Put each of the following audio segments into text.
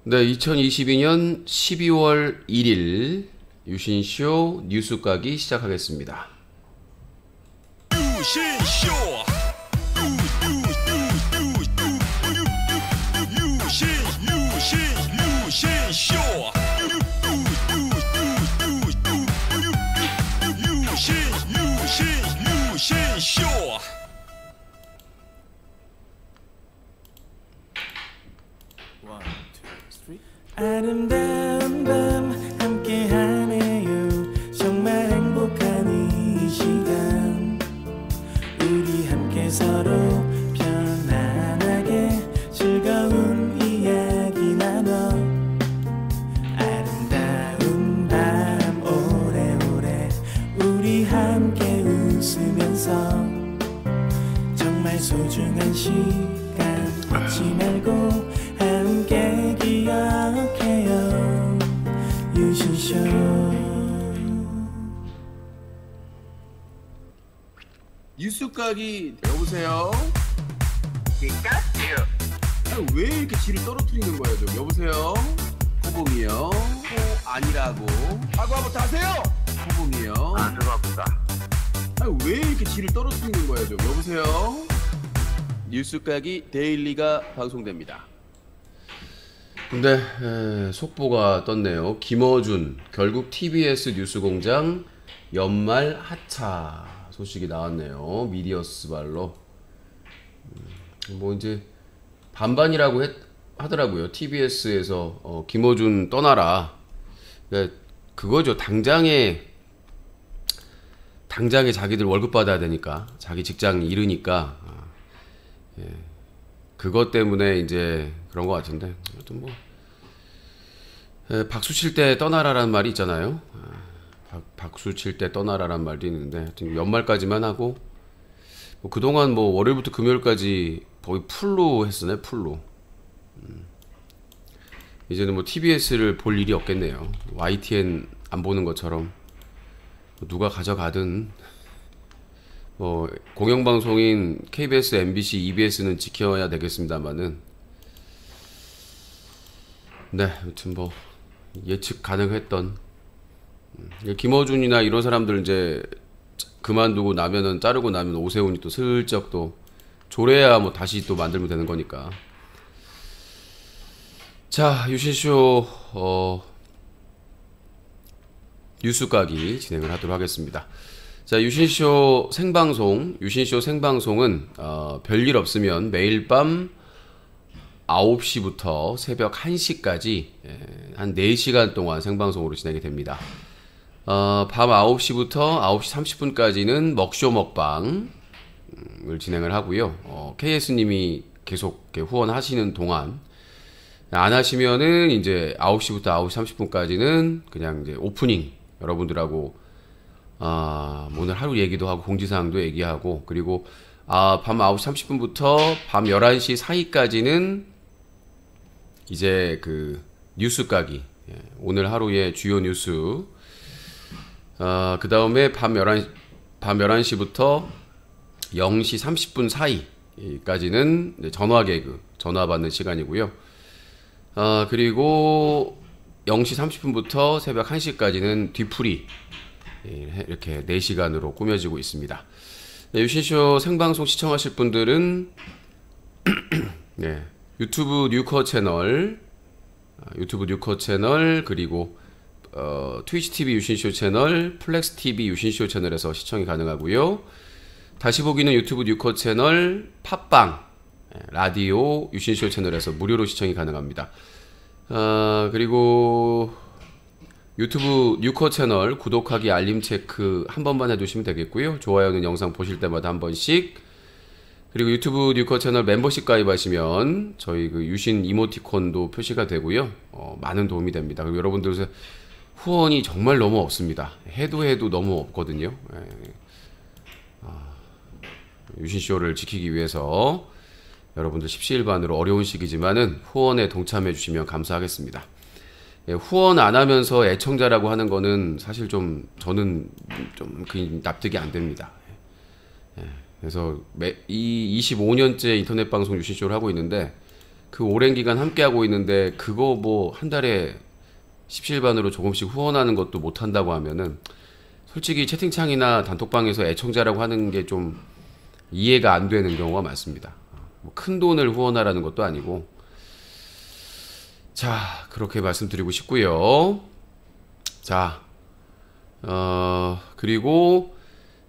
네, 2022년 12월 1일 유신쇼 뉴스 까기 시작하겠습니다. 유신쇼 아름다운 밤 함께하네요. 정말 행복한 이 시간 우리 함께 서로 편안하게 즐거운 이야기 나눠 아름다운 밤 오래오래 우리 함께 웃으면서 정말 소중한 시간 잊지 말고 함께 기억해요. 유신쇼. 뉴스 까기 여보세요? 피카츄. 왜 이렇게 지를 떨어뜨리는 거야 좀. 여보세요? 호봉이요? 아니라고. 사과 한번 하세요. 호봉이요? 죄송합니다. 왜 이렇게 지를 떨어뜨리는 거야 좀. 여보세요? 뉴스 까기 데일리가 방송됩니다. 네, 속보가 떴네요. 김어준 결국 TBS 뉴스공장 연말 하차 소식이 나왔네요. 미디어스 발로. 뭐 이제 반반이라고 하더라고요. TBS에서 김어준 떠나라. 그러니까 그거죠. 당장에 자기들 월급 받아야 되니까, 자기 직장 잃으니까. 그것 때문에 이제 그런 것 같은데, 아무튼 뭐 박수 칠 때 떠나라라는 말이 있잖아요. 박수 칠 때 떠나라라는 말도 있는데, 하여튼 연말까지만 하고, 뭐 그동안 뭐 월요일부터 금요일까지 거의 풀로 했으네. 풀로. 이제는 뭐 TBS를 볼 일이 없겠네요. YTN 안 보는 것처럼 누가 가져가든 뭐 공영방송인 KBS, MBC, EBS는 지켜야 되겠습니다만은, 네, 아무튼 뭐 예측 가능했던 김어준이나 이런 사람들 이제 그만두고 나면은, 자르고 나면 오세훈이 또 슬쩍 또 조래야 뭐 다시 또 만들면 되는 거니까. 자, 유신쇼 뉴스 까기 진행을 하도록 하겠습니다. 자, 유신쇼 생방송은 별일 없으면 매일 밤 9시부터 새벽 1시까지 한 4시간 동안 생방송으로 진행이 됩니다. 밤 9시부터 9시 30분까지는 먹쇼 먹방을 진행을 하고요. KS님이 계속 후원하시는 동안, 안 하시면은 이제 9시부터 9시 30분까지는 그냥 이제 오프닝 여러분들하고 오늘 하루 얘기도 하고 공지사항도 얘기하고, 그리고 밤 9시 30분부터 밤 11시 사이까지는 이제 그 뉴스 까기, 오늘 하루의 주요 뉴스, 그 다음에 밤 11시부터 0시 30분 사이까지는 전화 개그, 전화 받는 시간이고요. 그리고 0시 30분부터 새벽 1시까지는 뒤풀이, 이렇게 4시간으로 꾸며지고 있습니다. 네, 유신쇼 생방송 시청하실 분들은 네, 유튜브 뉴커 채널, 그리고 트위치 TV 유신쇼 채널, 플렉스 TV 유신쇼 채널에서 시청이 가능하고요. 다시 보기는 유튜브 뉴커 채널, 팟빵, 라디오 유신쇼 채널에서 무료로 시청이 가능합니다. 그리고 유튜브 뉴커 채널 구독하기, 알림 체크 한 번만 해두시면 되겠고요. 좋아요는 영상 보실 때마다 한 번씩. 그리고 유튜브 뉴커 채널 멤버십 가입하시면 저희 그 유신 이모티콘도 표시가 되고요. 많은 도움이 됩니다. 그리고 여러분들 후원이 정말 너무 없습니다. 해도 너무 없거든요. 유신쇼를 지키기 위해서 여러분들 십시일반으로 어려운 시기지만은 후원에 동참해 주시면 감사하겠습니다. 후원 안 하면서 애청자라고 하는 거는 사실 좀 저는 좀 납득이 안 됩니다. 그래서 이 25년째 인터넷 방송 유실쇼를 하고 있는데 그 오랜 기간 함께 하고 있는데 그거 뭐 한 달에 십시일반으로 조금씩 후원하는 것도 못 한다고 하면은 솔직히 채팅창이나 단톡방에서 애청자라고 하는 게 좀 이해가 안 되는 경우가 많습니다. 뭐 큰 돈을 후원하라는 것도 아니고. 자, 그렇게 말씀드리고 싶고요. 자, 그리고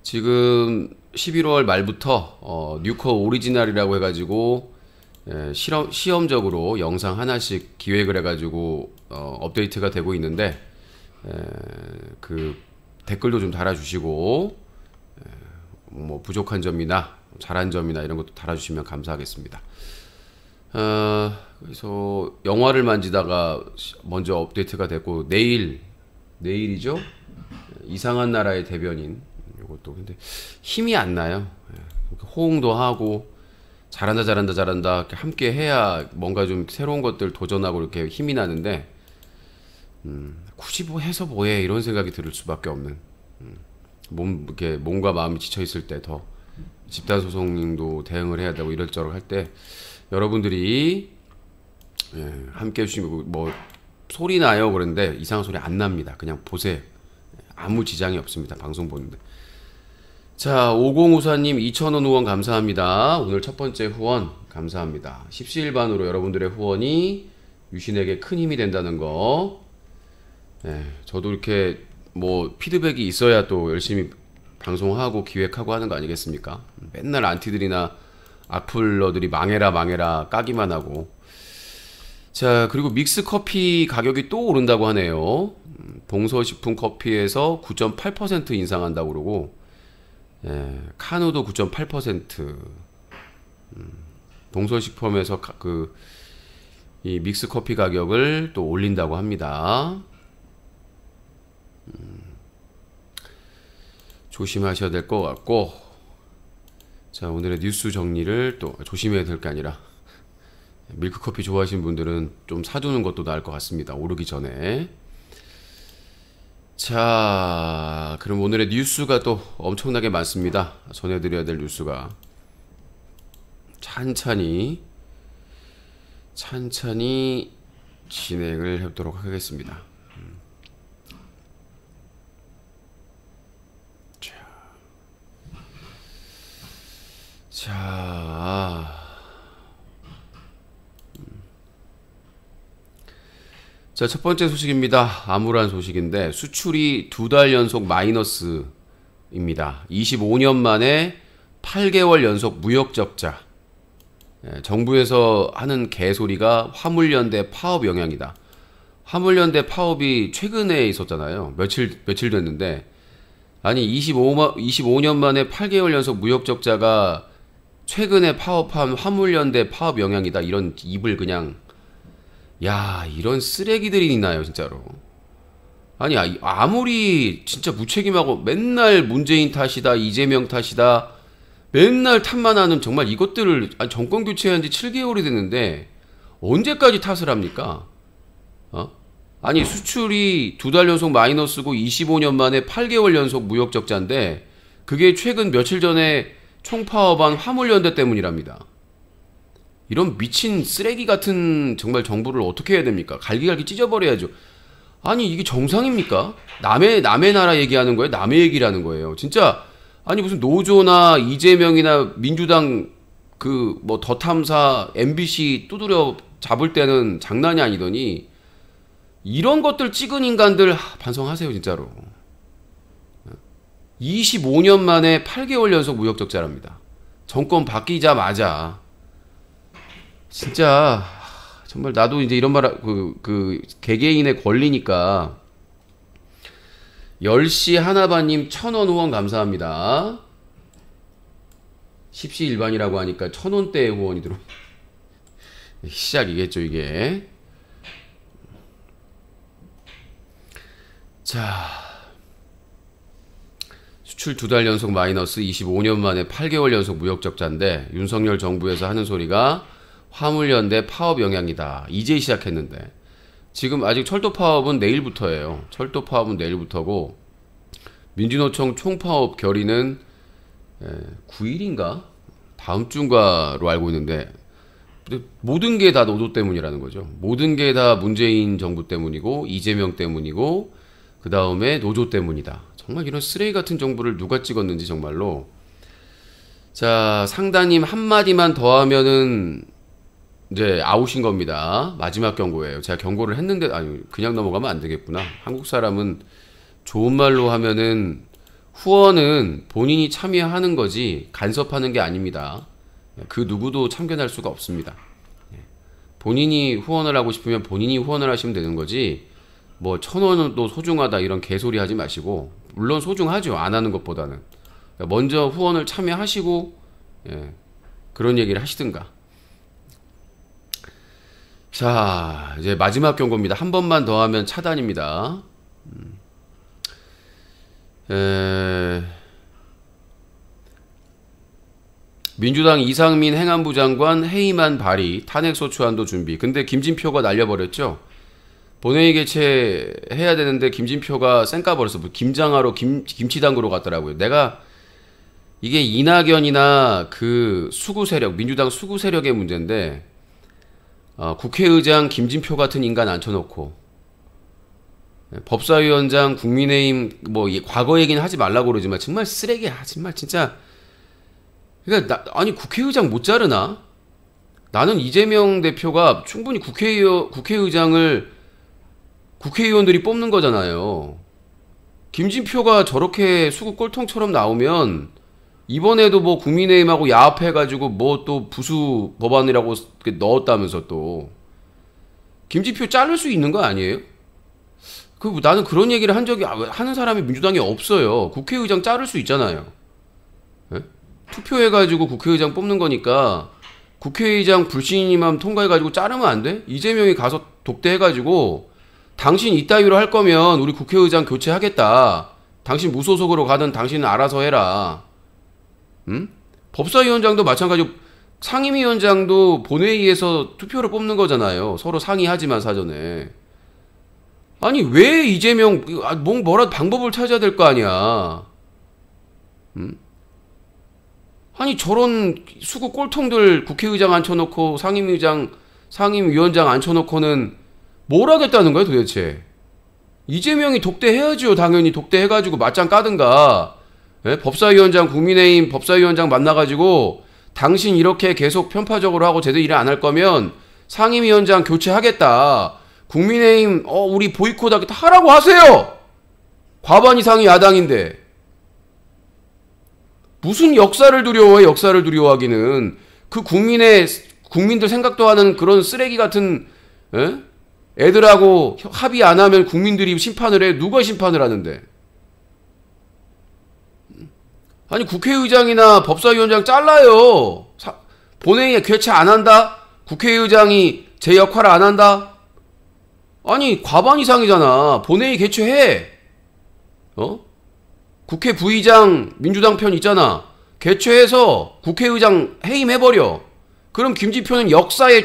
지금 11월 말부터 뉴커 오리지널이라고 해가지고 시험적으로 영상 하나씩 기획을 해가지고 업데이트가 되고 있는데 그 댓글도 좀 달아주시고 뭐 부족한 점이나 잘한 점이나 이런 것도 달아주시면 감사하겠습니다. 그래서 영화를 만지다가 먼저 업데이트가 됐고 내일이죠? 이상한 나라의 대변인 이것도 근데 힘이 안 나요. 호응도 하고 잘한다 이렇게 함께 해야 뭔가 좀 새로운 것들 도전하고 이렇게 힘이 나는데 굳이 뭐 해서 뭐해 이런 생각이 들 수밖에 없는 이렇게 몸과 마음이 지쳐 있을 때 더 집단 소송도 대응을 해야 되고 이럴저럴 할 때 여러분들이 함께 해주시고 뭐 소리 나요 그런데 이상한 소리 안 납니다. 그냥 보세요. 아무 지장이 없습니다. 방송 보는데. 자, 5054님 2,000원 후원 감사합니다. 오늘 첫 번째 후원 감사합니다. 십시일반으로 여러분들의 후원이 유신에게 큰 힘이 된다는 거. 저도 이렇게 뭐 피드백이 있어야 또 열심히 방송하고 기획하고 하는 거 아니겠습니까? 맨날 안티들이나 악플러들이 망해라 까기만 하고. 자, 그리고 믹스 커피 가격이 또 오른다고 하네요. 동서식품 커피에서 9.8% 인상한다고 그러고 카누도 9.8%. 동서식품에서 이 믹스 커피 가격을 또 올린다고 합니다. 조심하셔야 될 것 같고. 자, 오늘의 뉴스 정리를 또 조심해야 될 게 아니라 밀크커피 좋아하시는 분들은 좀 사두는 것도 나을 것 같습니다. 오르기 전에. 자, 그럼 오늘의 뉴스가 또 엄청나게 많습니다. 전해드려야 될 뉴스가. 찬찬히 진행을 해보도록 하겠습니다. 자, 첫 번째 소식입니다. 암울한 소식인데 수출이 2달 연속 마이너스입니다. 25년 만에 8개월 연속 무역 적자. 정부에서 하는 개소리가 화물연대 파업 영향이다. 화물연대 파업이 최근에 있었잖아요. 며칠 됐는데 아니 25년 만에 8개월 연속 무역 적자가 최근에 파업한 화물연대 파업 영향이다. 이런 입을 그냥 이런 쓰레기들이 있나요, 진짜로. 아니, 아무리 진짜 무책임하고 맨날 문재인 탓이다, 이재명 탓이다, 맨날 탓만 하는 정말 이것들을, 정권 교체한 지 7개월이 됐는데, 언제까지 탓을 합니까? 아니, 수출이 2달 연속 마이너스고 25년 만에 8개월 연속 무역 적자인데, 그게 최근 며칠 전에 총파업한 화물연대 때문이랍니다. 이런 미친 쓰레기 같은 정말 정부를 어떻게 해야 됩니까? 갈기갈기 찢어버려야죠. 아니, 이게 정상입니까? 남의 나라 얘기하는 거예요? 남의 얘기를 하는 거예요. 진짜, 아니, 무슨 노조나 이재명이나 민주당 뭐 더 탐사, MBC 두드려 잡을 때는 장난이 아니더니, 이런 것들 찍은 인간들 반성하세요, 진짜로. 25년 만에 8개월 연속 무역 적자랍니다. 정권 바뀌자마자. 진짜 정말 나도 이제 이런 말 개개인의 권리니까 10시 하나바님 1,000원 후원 감사합니다. 십시일반이라고 하니까 1,000원대의 후원이 들어. 시작이겠죠 이게. 자, 수출 2달 연속 마이너스, 25년 만에 8개월 연속 무역 적자인데 윤석열 정부에서 하는 소리가 화물연대 파업 영향이다. 이제 시작했는데 지금 아직 철도 파업은 내일부터예요. 철도 파업은 내일부터고 민주노총 총파업 결의는 9일인가? 다음 주인가로 알고 있는데 모든 게 다 노조 때문이라는 거죠. 모든 게 다 문재인 정부 때문이고 이재명 때문이고 그 다음에 노조 때문이다. 정말 이런 쓰레기 같은 정부를 누가 찍었는지 정말로. 자, 상다님 한마디만 더 하면은 이제 아웃인 겁니다. 마지막 경고예요. 제가 경고를 했는데 아니 그냥 넘어가면 안 되겠구나. 한국 사람은 좋은 말로 하면은 후원은 본인이 참여하는 거지 간섭하는 게 아닙니다. 그 누구도 참견할 수가 없습니다. 본인이 후원을 하고 싶으면 본인이 후원을 하시면 되는 거지 뭐 1,000원도 소중하다 이런 개소리 하지 마시고, 물론 소중하죠. 안 하는 것보다는. 먼저 후원을 참여하시고 그런 얘기를 하시든가. 자, 이제 마지막 경고입니다. 한 번만 더 하면 차단입니다. 민주당 이상민 행안부 장관 해임안 발의, 탄핵소추안도 준비. 근데 김진표가 날려버렸죠. 본회의 개최해야 되는데 김진표가 쌩까버렸어. 김장하러 김치 담그러 갔더라고요. 내가 이게 이낙연이나 그 수구 세력, 민주당 수구 세력의 문제인데 국회의장 김진표 같은 인간 앉혀놓고 법사위원장 국민의힘 뭐 과거 얘기는 하지 말라고 그러지만 정말 쓰레기야. 정말 진짜. 그러니까 아니 국회의장 못 자르나? 나는 이재명 대표가 충분히 국회의장을 국회의원들이 뽑는 거잖아요. 김진표가 저렇게 수구 꼴통처럼 나오면 이번에도 뭐 국민의힘하고 야합해가지고 뭐 또 부수 법안이라고 넣었다면서 또 김진표 자를 수 있는 거 아니에요? 나는 그런 얘기를 한 적이 하는 사람이 민주당에 없어요. 국회의장 자를 수 있잖아요. 네? 투표해가지고 국회의장 뽑는 거니까 국회의장 불신임함 통과해가지고 자르면 안 돼? 이재명이 가서 독대해가지고 당신 이따위로 할 거면 우리 국회의장 교체하겠다. 당신 무소속으로 가든 당신은 알아서 해라. 응? 법사위원장도 마찬가지고 상임위원장도 본회의에서 투표를 뽑는 거잖아요. 서로 상의하지만 사전에. 아니 왜 이재명 뭐라도 방법을 찾아야 될 거 아니야. 응? 아니 저런 수구 꼴통들 국회의장 앉혀놓고 상임위원장 앉혀놓고는 뭘 하겠다는 거야 도대체. 이재명이 독대해야죠. 당연히 독대해가지고 맞짱 까든가. 예? 법사위원장 국민의힘 법사위원장 만나가지고 당신 이렇게 계속 편파적으로 하고 제대로 일을 안 할 거면 상임위원장 교체하겠다. 국민의힘 우리 보이콧 하겠다 하라고 하세요. 과반 이상이 야당인데 무슨 역사를 두려워해. 역사를 두려워하기는 그 국민들 생각도 하는 그런 쓰레기 같은 애들하고 합의 안 하면 국민들이 심판을 해. 누가 심판을 하는데? 아니 국회의장이나 법사위원장 잘라요. 본회의에 개최 안 한다? 국회의장이 제 역할을 안 한다? 아니 과반 이상이잖아. 본회의 개최해. 국회 부의장 민주당 편 있잖아. 개최해서 국회의장 해임해버려. 그럼 김진표는 역사의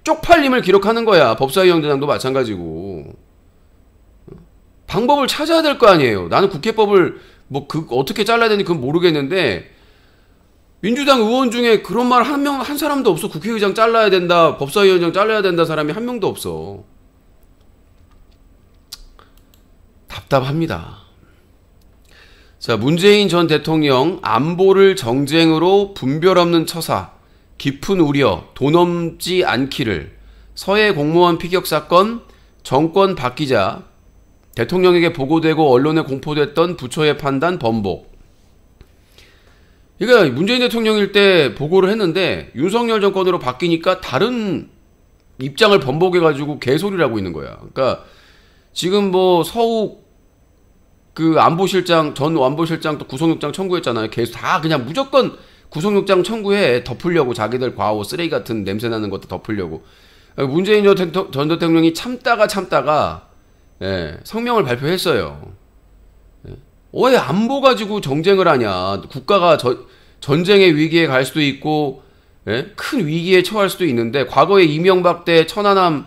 쪽팔림을 기록하는 거야. 법사위원장도 마찬가지고. 방법을 찾아야 될 거 아니에요. 나는 국회법을 어떻게 잘라야 되는지 그건 모르겠는데 민주당 의원 중에 그런 말 한 사람도 없어. 국회의장 잘라야 된다, 법사위원장 잘라야 된다 사람이 한 명도 없어. 답답합니다. 자, 문재인 전 대통령 안보를 정쟁으로 분별 없는 처사, 깊은 우려, 돈 없지 않기를, 서해 공무원 피격 사건, 정권 바뀌자 대통령에게 보고되고 언론에 공포됐던 부처의 판단 번복. 그러니까 문재인 대통령일 때 보고를 했는데 윤석열 정권으로 바뀌니까 다른 입장을 번복해가지고 개소리를 하고 있는 거야. 그러니까 지금 뭐 서욱 전 안보실장 또 구속영장 청구했잖아요. 계속 다 그냥 무조건 구속영장 청구해. 덮으려고. 자기들 과오 쓰레기 같은 냄새나는 것도 덮으려고. 문재인 전 대통령이 참다가 성명을 발표했어요. 왜 안보 가지고 정쟁을 하냐. 국가가 전쟁의 위기에 갈 수도 있고 큰 위기에 처할 수도 있는데 과거에 이명박 때 천안함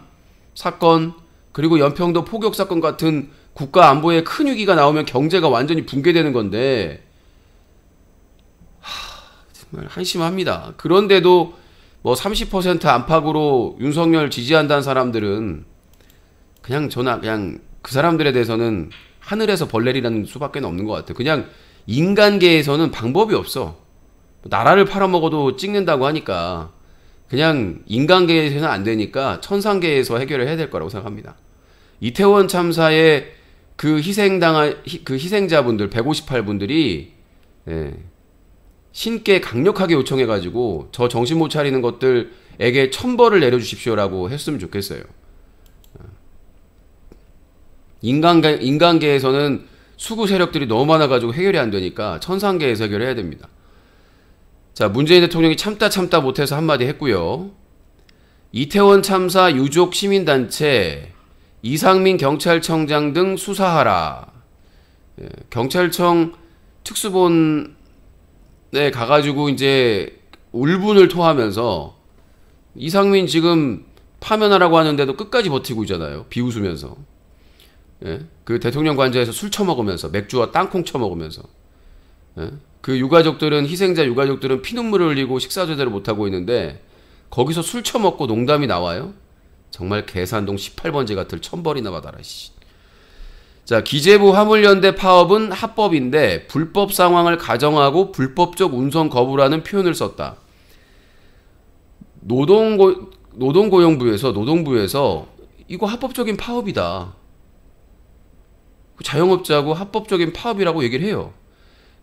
사건 그리고 연평도 포격 사건 같은 국가 안보에 큰 위기가 나오면 경제가 완전히 붕괴되는 건데 정말 한심합니다. 그런데도 뭐 30% 안팎으로 윤석열 지지한다는 사람들은 그냥 그 사람들에 대해서는 하늘에서 벌레리라는 수밖에 없는 것 같아요. 그냥 인간계에서는 방법이 없어. 나라를 팔아먹어도 찍는다고 하니까 그냥 인간계에서는 안 되니까 천상계에서 해결을 해야 될 거라고 생각합니다. 이태원 참사의 그 희생자분들 158분들이 신께 강력하게 요청해가지고 저 정신 못 차리는 것들에게 천벌을 내려주십시오라고 했으면 좋겠어요. 인간계에서는 수구 세력들이 너무 많아가지고 해결이 안 되니까 천상계에서 해결해야 됩니다. 자, 문재인 대통령이 참다 못해서 한마디 했고요. 이태원 참사 유족 시민단체 이상민 경찰청장 등 수사하라. 경찰청 특수본에 가가지고 이제 울분을 토하면서 이상민 지금 파면하라고 하는데도 끝까지 버티고 있잖아요. 비웃으면서. 그 대통령 관저에서 술 처먹으면서 맥주와 땅콩 처먹으면서 그 유가족들은 희생자 유가족들은 피눈물을 흘리고 식사 제대로 못하고 있는데 거기서 술 처먹고 농담이 나와요? 정말 계산동 18번지 같을 천벌이나 받아라. 씨. 자, 기재부 화물연대 파업은 합법인데 불법 상황을 가정하고 불법적 운송 거부라는 표현을 썼다. 노동부에서 이거 합법적인 파업이다. 자영업자하고 합법적인 파업이라고 얘기를 해요.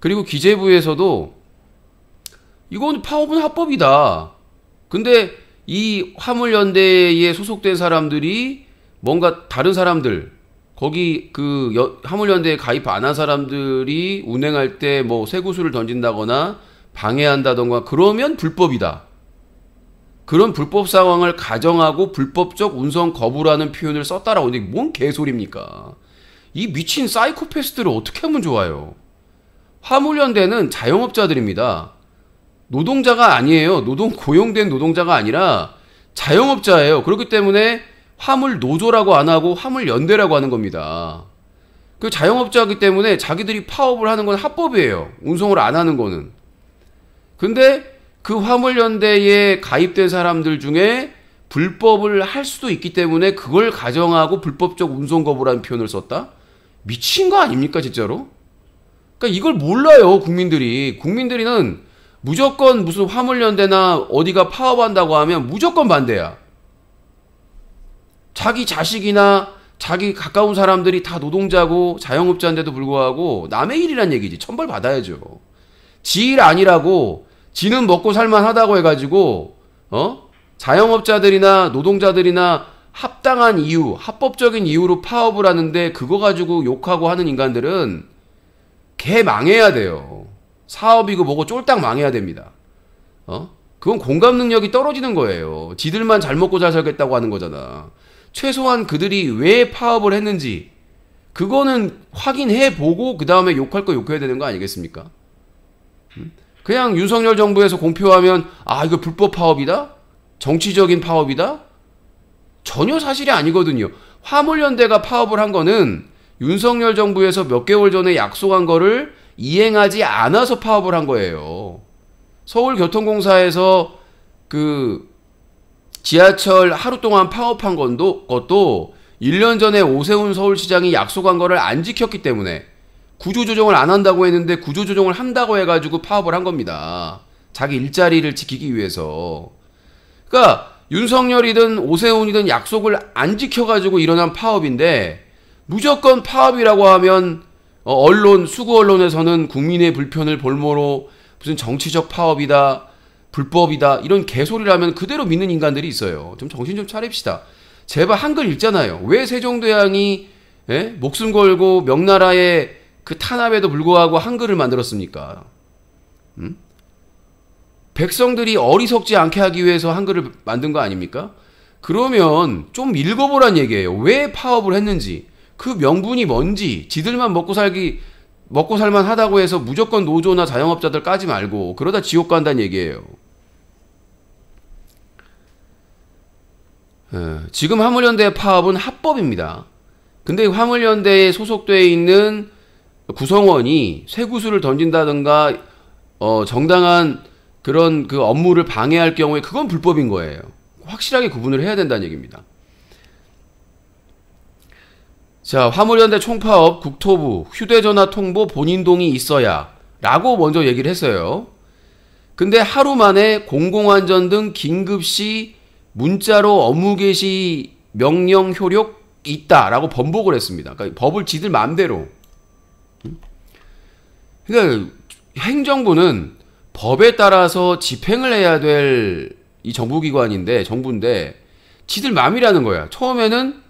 그리고 기재부에서도 이건 파업은 합법이다. 근데 이 화물연대에 소속된 사람들이 뭔가 다른 사람들 거기 그 화물연대에 가입 안 한 사람들이 운행할 때 뭐 쇠구슬을 던진다거나 방해한다던가 그러면 불법이다. 그런 불법 상황을 가정하고 불법적 운송 거부라는 표현을 썼다라고. 근데 뭔 개소리입니까? 이 미친 사이코패스들을 어떻게 하면 좋아요? 화물연대는 자영업자들입니다. 노동자가 아니에요. 고용된 노동자가 아니라 자영업자예요. 그렇기 때문에 화물 노조라고 안 하고 화물연대라고 하는 겁니다. 그 자영업자이기 때문에 자기들이 파업을 하는 건 합법이에요. 운송을 안 하는 거는. 근데 그 화물연대에 가입된 사람들 중에 불법을 할 수도 있기 때문에 그걸 가정하고 불법적 운송 거부라는 표현을 썼다? 미친 거 아닙니까 진짜로? 그러니까 이걸 몰라요 국민들이는 무조건 무슨 화물연대나 어디가 파업한다고 하면 무조건 반대야. 자기 자식이나 자기 가까운 사람들이 다 노동자고 자영업자인데도 불구하고 남의 일이란 얘기지. 천벌 받아야죠. 지 일 아니라고 지는 먹고 살만하다고 해가지고 자영업자들이나 노동자들이나 합당한 이유, 합법적인 이유로 파업을 하는데 그거 가지고 욕하고 하는 인간들은 개 망해야 돼요. 사업이고 뭐고 쫄딱 망해야 됩니다. 그건 공감 능력이 떨어지는 거예요. 지들만 잘 먹고 잘 살겠다고 하는 거잖아. 최소한 그들이 왜 파업을 했는지 그거는 확인해 보고 그 다음에 욕할 거 욕해야 되는 거 아니겠습니까? 그냥 윤석열 정부에서 공표하면 이거 불법 파업이다? 정치적인 파업이다? 전혀 사실이 아니거든요. 화물연대가 파업을 한 거는 윤석열 정부에서 몇 개월 전에 약속한 거를 이행하지 않아서 파업을 한 거예요. 서울교통공사에서 그 지하철 하루 동안 파업한 것도 1년 전에 오세훈 서울시장이 약속한 거를 안 지켰기 때문에 구조조정을 안 한다고 했는데 구조조정을 한다고 해가지고 파업을 한 겁니다. 자기 일자리를 지키기 위해서. 그러니까 윤석열이든 오세훈이든 약속을 안 지켜가지고 일어난 파업인데 무조건 파업이라고 하면 수구 언론에서는 국민의 불편을 볼모로 무슨 정치적 파업이다, 불법이다 이런 개소리를 하면 그대로 믿는 인간들이 있어요. 좀 정신 좀 차립시다. 제발 한글 읽잖아요. 왜 세종대왕이 목숨 걸고 명나라의 그 탄압에도 불구하고 한글을 만들었습니까? 백성들이 어리석지 않게 하기 위해서 한글을 만든 거 아닙니까? 그러면 좀 읽어보란 얘기예요. 왜 파업을 했는지, 그 명분이 뭔지, 지들만 먹고 살만 하다고 해서 무조건 노조나 자영업자들 까지 말고 그러다 지옥 간다는 얘기예요. 지금 화물연대 파업은 합법입니다. 근데 화물연대에 소속되어 있는 구성원이 쇠구슬을 던진다든가 정당한 그런 그 업무를 방해할 경우에 그건 불법인 거예요. 확실하게 구분을 해야 된다는 얘기입니다. 자, 화물연대 총파업 국토부 휴대전화 통보 본인 동의 있어야 라고 먼저 얘기를 했어요. 근데 하루 만에 공공안전 등 긴급시 문자로 업무 개시 명령 효력 있다라고 번복을 했습니다. 그러니까 법을 지들 마음대로. 그러니까 행정부는 법에 따라서 집행을 해야 될 이 정부기관인데, 정부인데 지들 마음이라는 거야. 처음에는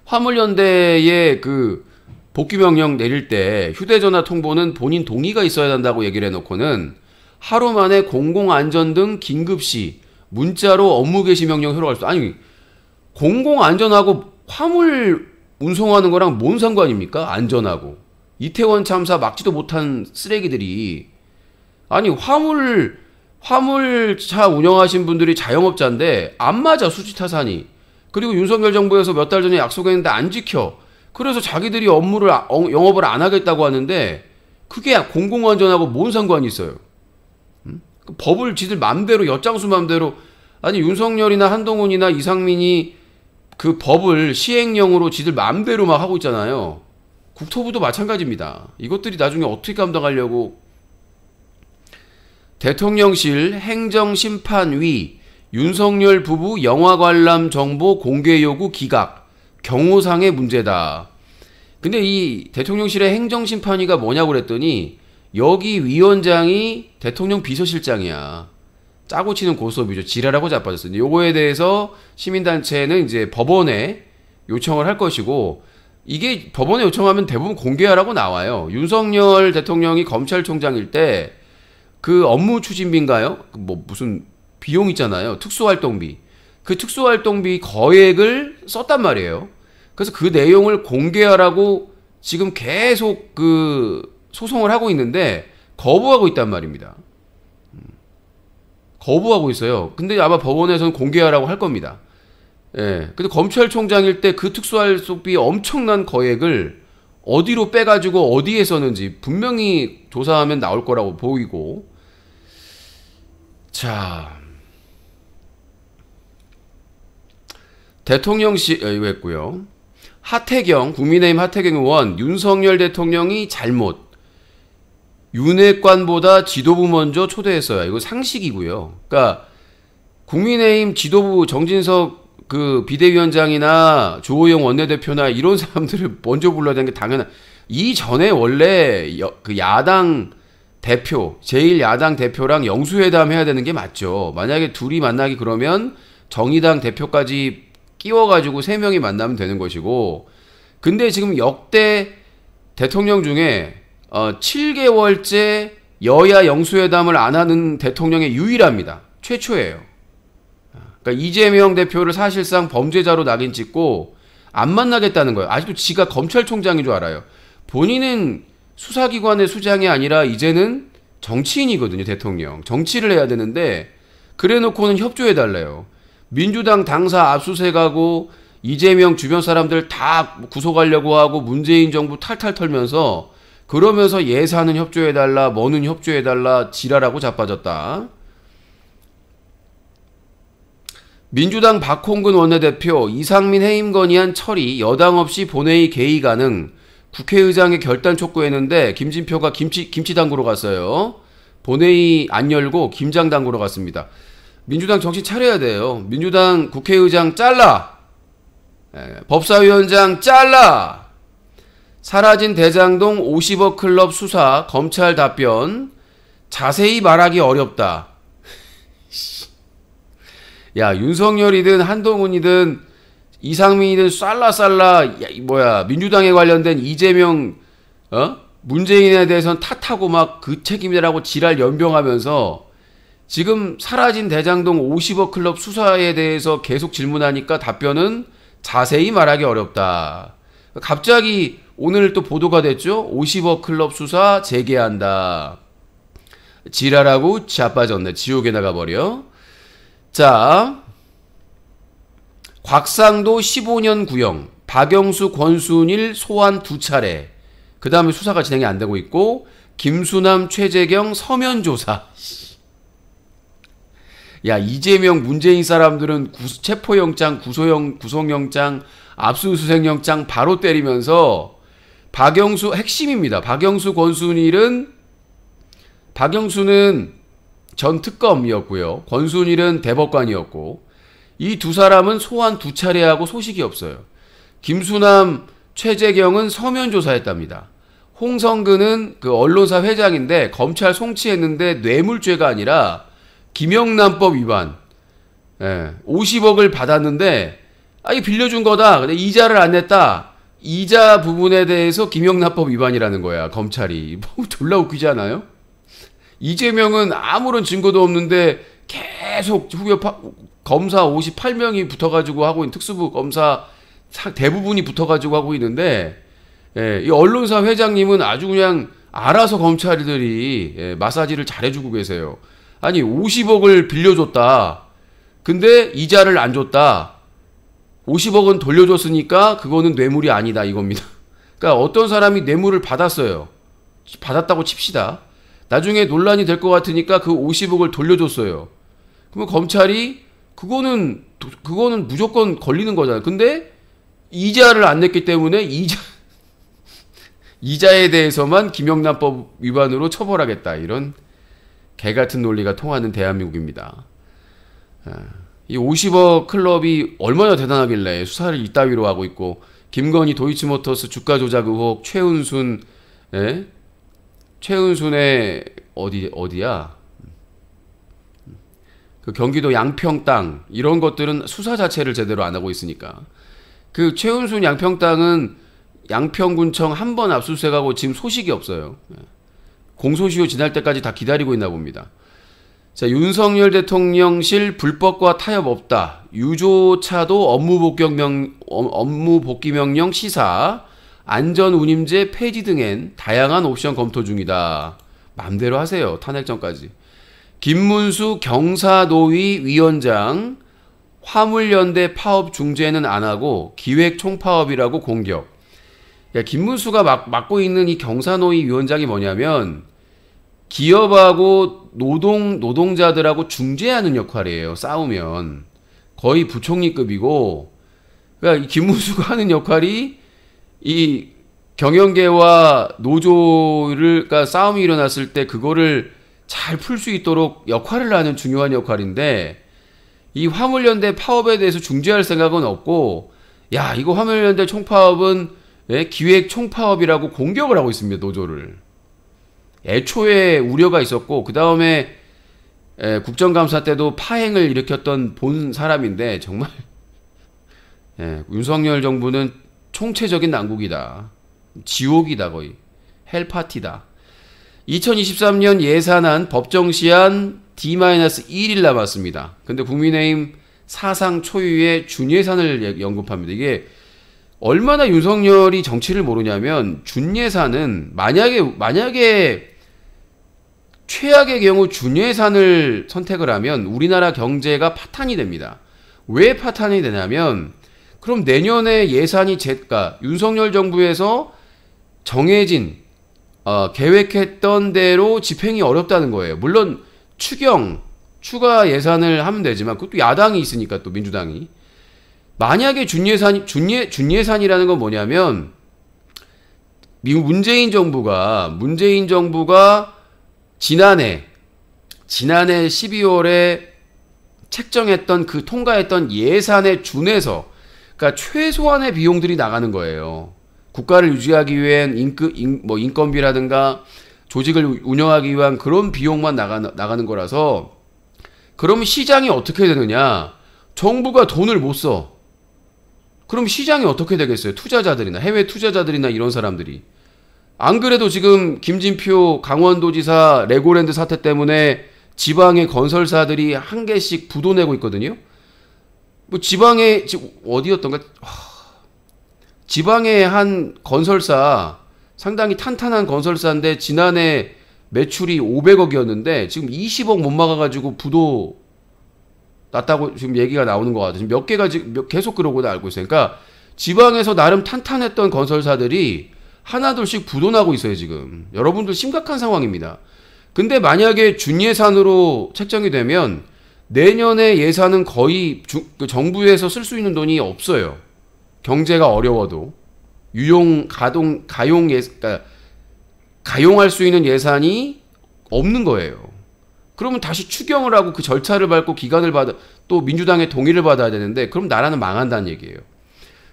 화물연대의 그 복귀명령 내릴 때 휴대전화 통보는 본인 동의가 있어야 한다고 얘기를 해놓고는 하루 만에 공공안전 등 긴급시 문자로 업무 개시 명령 효력할 수. 아니, 공공안전하고 화물 운송하는 거랑 뭔 상관입니까? 안전하고. 이태원 참사 막지도 못한 쓰레기들이. 아니, 화물차 운영하신 분들이 자영업자인데 안 맞아, 수지타산이. 그리고 윤석열 정부에서 몇 달 전에 약속했는데 안 지켜. 그래서 자기들이 영업을 안 하겠다고 하는데 그게 공공안전하고 뭔 상관이 있어요? 그 법을 지들 맘대로, 엿장수 맘대로. 아니, 윤석열이나 한동훈이나 이상민이 그 법을 시행령으로 지들 맘대로 막 하고 있잖아요. 국토부도 마찬가지입니다. 이것들이 나중에 어떻게 감당하려고. 대통령실 행정심판위 윤석열 부부 영화 관람 정보 공개 요구 기각, 경호상의 문제다. 근데 이 대통령실의 행정심판위가 뭐냐고 그랬더니 여기 위원장이 대통령 비서실장이야. 짜고 치는 고스톱이죠. 지랄하고 자빠졌어요. 요거에 대해서 시민단체는 이제 법원에 요청을 할 것이고, 이게 법원에 요청하면 대부분 공개하라고 나와요. 윤석열 대통령이 검찰총장일 때 그 업무 추진비인가요? 뭐 무슨 비용 있잖아요. 특수활동비. 그 특수활동비 거액을 썼단 말이에요. 그래서 그 내용을 공개하라고 지금 계속 그 소송을 하고 있는데 거부하고 있단 말입니다. 거부하고 있어요. 근데 아마 법원에서는 공개하라고 할 겁니다. 예. 근데 검찰총장일 때 그 특수활동비 엄청난 거액을 어디로 빼가지고 어디에 썼는지 분명히 조사하면 나올 거라고 보이고. 자, 대통령실 이거 했고요. 하태경, 국민의힘 하태경 의원, 윤석열 대통령이 잘못 윤핵관보다 지도부 먼저 초대했어요. 이거 상식이고요. 그러니까 국민의힘 지도부 정진석 그 비대위원장이나 조호영 원내대표나 이런 사람들을 먼저 불러야 되는 게 당연한. 이전에 원래 그 야당 대표, 제1야당 대표랑 영수회담 해야 되는 게 맞죠. 만약에 둘이 만나기 그러면 정의당 대표까지 끼워가지고 3명이 만나면 되는 것이고, 근데 지금 역대 대통령 중에 7개월째 여야 영수회담을 안 하는 대통령의 유일합니다. 최초예요. 그러니까 이재명 대표를 사실상 범죄자로 낙인 찍고 안 만나겠다는 거예요. 아직도 지가 검찰총장인 줄 알아요. 본인은 수사기관의 수장이 아니라 이제는 정치인이거든요. 대통령. 정치를 해야 되는데 그래 놓고는 협조해달래요. 민주당 당사 압수수색하고 이재명 주변 사람들 다 구속하려고 하고 문재인 정부 탈탈 털면서, 그러면서 예산은 협조해달라, 뭐는 협조해달라, 지랄하고 자빠졌다. 민주당 박홍근 원내대표, 이상민 해임 건의안 처리 여당 없이 본회의 개의 가능, 국회의장의 결단 촉구했는데 김진표가 김치 담그러 갔어요. 본회의 안 열고 김장 담그러 갔습니다. 민주당 정신 차려야 돼요. 민주당 국회의장 잘라, 법사위원장 잘라, 사라진 대장동 50억 클럽 수사 검찰 답변 자세히 말하기 어렵다. 야, 윤석열이든 한동훈이든 이상민이든 민주당에 관련된 이재명 문재인에 대해서는 탓하고 막 그 책임이라고 지랄 연병하면서 지금 사라진 대장동 50억 클럽 수사에 대해서 계속 질문하니까 답변은 자세히 말하기 어렵다. 갑자기 오늘 또 보도가 됐죠. 50억 클럽 수사 재개한다. 지랄하고 자빠졌네. 지옥에 나가버려. 자, 곽상도 15년 구형, 박영수, 권순일 소환 2차례. 그 다음에 수사가 진행이 안 되고 있고, 김수남, 최재경 서면 조사. 야, 이재명, 문재인 사람들은 체포영장, 구속영장, 압수수색영장 바로 때리면서 박영수 핵심입니다. 박영수는 전 특검이었고요. 권순일은 대법관이었고, 이 두 사람은 소환 2차례 하고 소식이 없어요. 김수남, 최재경은 서면 조사했답니다. 홍성근은 그 언론사 회장인데 검찰 송치했는데 뇌물죄가 아니라 김영란법 위반. 50억을 받았는데 이게 빌려준 거다. 근데 이자를 안 냈다. 이자 부분에 대해서 김영란법 위반이라는 거야, 검찰이. 뭐 졸라 웃기지 않아요? 이재명은 아무런 증거도 없는데 계속 검사 58명이 붙어가지고 하고 있는, 특수부 검사 대부분이 붙어가지고 하고 있는데, 이 언론사 회장님은 아주 그냥 알아서 검찰들이 마사지를 잘해주고 계세요. 아니 50억을 빌려줬다. 근데 이자를 안 줬다. 50억은 돌려줬으니까 그거는 뇌물이 아니다 이겁니다. 그러니까 어떤 사람이 뇌물을 받았어요. 받았다고 칩시다. 나중에 논란이 될 것 같으니까 그 50억을 돌려줬어요. 그러면 검찰이 그거는 무조건 걸리는 거잖아요. 근데 이자를 안 냈기 때문에 이자에 대해서만 김영란법 위반으로 처벌하겠다. 이런 개같은 논리가 통하는 대한민국입니다. 이 50억 클럽이 얼마나 대단하길래 수사를 이따위로 하고 있고, 김건희 도이치모터스 주가 조작 의혹, 최은순의 어디야? 그 경기도 양평 땅, 이런 것들은 수사 자체를 제대로 안 하고 있으니까. 그 최은순 양평 땅은 양평군청 한 번 압수수색하고 지금 소식이 없어요. 공소시효 지날 때까지 다 기다리고 있나 봅니다. 자, 윤석열 대통령실 불법과 타협 없다. 유조차도 업무 복귀 명령 시사, 안전운임제 폐지 등엔 다양한 옵션 검토 중이다. 맘대로 하세요. 탄핵 전까지. 김문수 경사노위 위원장, 화물연대 파업 중재는 안 하고 기획 총파업이라고 공격. 야, 김문수가 맡고 있는 이 경사노위 위원장이 뭐냐면 기업하고 노동자들하고 중재하는 역할이에요. 싸우면 거의 부총리급이고, 그러니까 이 김문수가 하는 역할이 이 경영계와 노조를, 그러니까 싸움이 일어났을 때 그거를 잘 풀 수 있도록 역할을 하는 중요한 역할인데, 이 화물연대 파업에 대해서 중재할 생각은 없고, 야, 이거 화물연대 총파업은 기획 총파업이라고 공격을 하고 있습니다. 노조를. 애초에 우려가 있었고, 그 다음에 국정감사 때도 파행을 일으켰던 본 사람인데, 정말 윤석열 정부는 총체적인 난국이다. 지옥이다. 거의 헬파티다. 2023년 예산안 법정시한 D-1일 남았습니다. 근데 국민의힘 사상 초유의 준예산을 언급합니다. 이게 얼마나 윤석열이 정치를 모르냐면, 준예산은 만약에 최악의 경우 준예산을 선택을 하면 우리나라 경제가 파탄이 됩니다. 왜 파탄이 되냐면, 그럼 내년에 예산이 그러니까 윤석열 정부에서 정해진 계획했던 대로 집행이 어렵다는 거예요. 물론 추가 예산을 하면 되지만 그것도 야당이 있으니까, 또 민주당이. 만약에 준예산이라는 건 뭐냐면, 문재인 정부가 지난해 12월에 책정했던 그 통과했던 예산에 준해서, 그러니까 최소한의 비용들이 나가는 거예요. 국가를 유지하기 위한 인건비라든가 조직을 운영하기 위한 그런 비용만 나가는 거라서. 그러면 시장이 어떻게 되느냐? 정부가 돈을 못 써. 그럼 시장이 어떻게 되겠어요? 투자자들이나 해외 투자자들이나 이런 사람들이. 안 그래도 지금 김진표 강원도지사 레고랜드 사태 때문에 지방의 건설사들이 한 개씩 부도 내고 있거든요. 뭐 지방에 어디였던가? 지방의 한 건설사, 상당히 탄탄한 건설사인데 지난해 매출이 500억이었는데 지금 20억 못 막아가지고 부도 났다고 지금 얘기가 나오는 것 같아요. 지금 몇 개가 지금 계속 그러고 알고 있어요. 그러니까 지방에서 나름 탄탄했던 건설사들이 하나둘씩 부도 나고 있어요. 지금 여러분들 심각한 상황입니다. 근데 만약에 준예산으로 책정이 되면 내년에 예산은 거의 그 정부에서 쓸 수 있는 돈이 없어요. 경제가 어려워도 그러니까 가용할 수 있는 예산이 없는 거예요. 그러면 다시 추경을 하고 그 절차를 밟고 기간을 받아 또 민주당의 동의를 받아야 되는데 그럼 나라는 망한다는 얘기예요.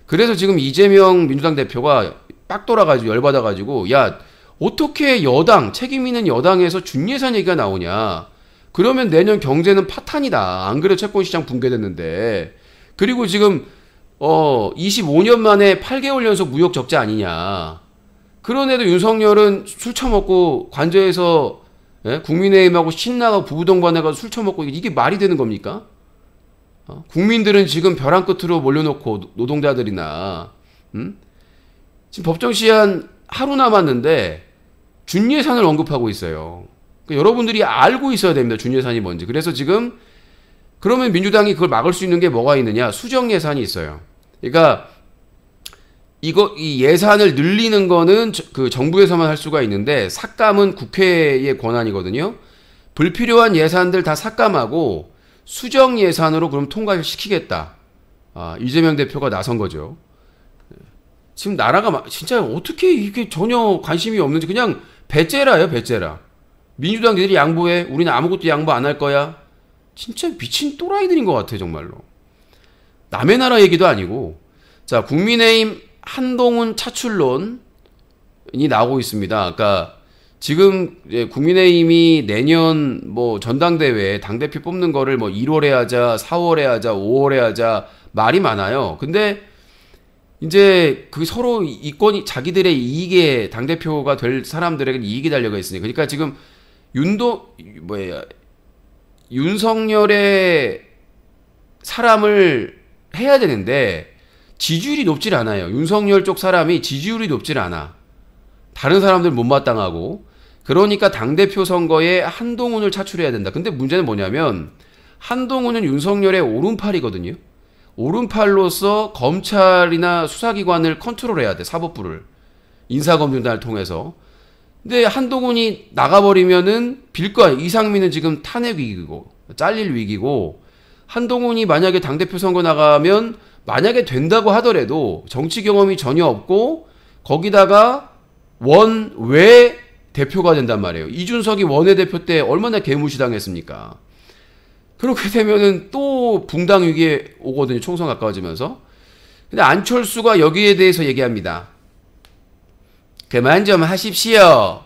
그래서 지금 이재명 민주당 대표가 빡 돌아가지고 열받아가지고 야 어떻게 여당 책임 있는 여당에서 준예산 얘기가 나오냐. 그러면 내년 경제는 파탄이다. 안 그래도 채권시장 붕괴됐는데. 그리고 지금 25년 만에 8개월 연속 무역 적자 아니냐. 그런데도 윤석열은 술 처먹고 관저에서 국민의힘하고 신나고 부부동반해가지고 술 처먹고 이게 말이 되는 겁니까? 국민들은 지금 벼랑 끝으로 몰려놓고 노동자들이나 지금 법정 시한 하루 남았는데 준예산을 언급하고 있어요. 그러니까 여러분들이 알고 있어야 됩니다. 준예산이 뭔지. 그래서 지금 그러면 민주당이 그걸 막을 수 있는 게 뭐가 있느냐? 수정 예산이 있어요. 그러니까 이 예산을 늘리는 거는 그 정부에서만 할 수가 있는데 삭감은 국회의 권한이거든요. 불필요한 예산들 다 삭감하고 수정 예산으로 그럼 통과를 시키겠다. 이재명 대표가 나선 거죠. 지금 나라가 진짜 어떻게 이게 전혀 관심이 없는지 그냥 배째라예요, 배째라. 민주당들이 양보해. 우리는 아무것도 양보 안 할 거야. 진짜 미친 또라이들인 것 같아, 정말로. 남의 나라 얘기도 아니고. 자, 국민의힘 한동훈 차출론이 나오고 있습니다. 그러니까 지금 국민의힘이 내년 뭐 전당대회 당대표 뽑는 거를 뭐 1월에 하자, 4월에 하자, 5월에 하자 말이 많아요. 근데 이제 그 서로 이권이 자기들의 이익에 당대표가 될 사람들에게 이익이 달려가 있으니까. 그러니까 지금 윤석열의 사람을 해야 되는데 지지율이 높질 않아요. 윤석열 쪽 사람이 지지율이 높질 않아. 다른 사람들 못마땅하고. 그러니까 당대표 선거에 한동훈을 차출해야 된다. 근데 문제는 뭐냐면 한동훈은 윤석열의 오른팔이거든요. 오른팔로서 검찰이나 수사기관을 컨트롤해야 돼. 사법부를. 인사검증단을 통해서. 근데 한동훈이 나가버리면은 빌거 이상민은 지금 탄핵 위기고 잘릴 위기고 한동훈이 만약에 당대표 선거 나가면 만약에 된다고 하더라도 정치 경험이 전혀 없고 거기다가 원외 대표가 된단 말이에요. 이준석이 원외대표 때 얼마나 개무시당했습니까? 그렇게 되면은 또 붕당 위기에 오거든요. 총선 가까워지면서. 근데 안철수가 여기에 대해서 얘기합니다. 그만 좀 하십시오.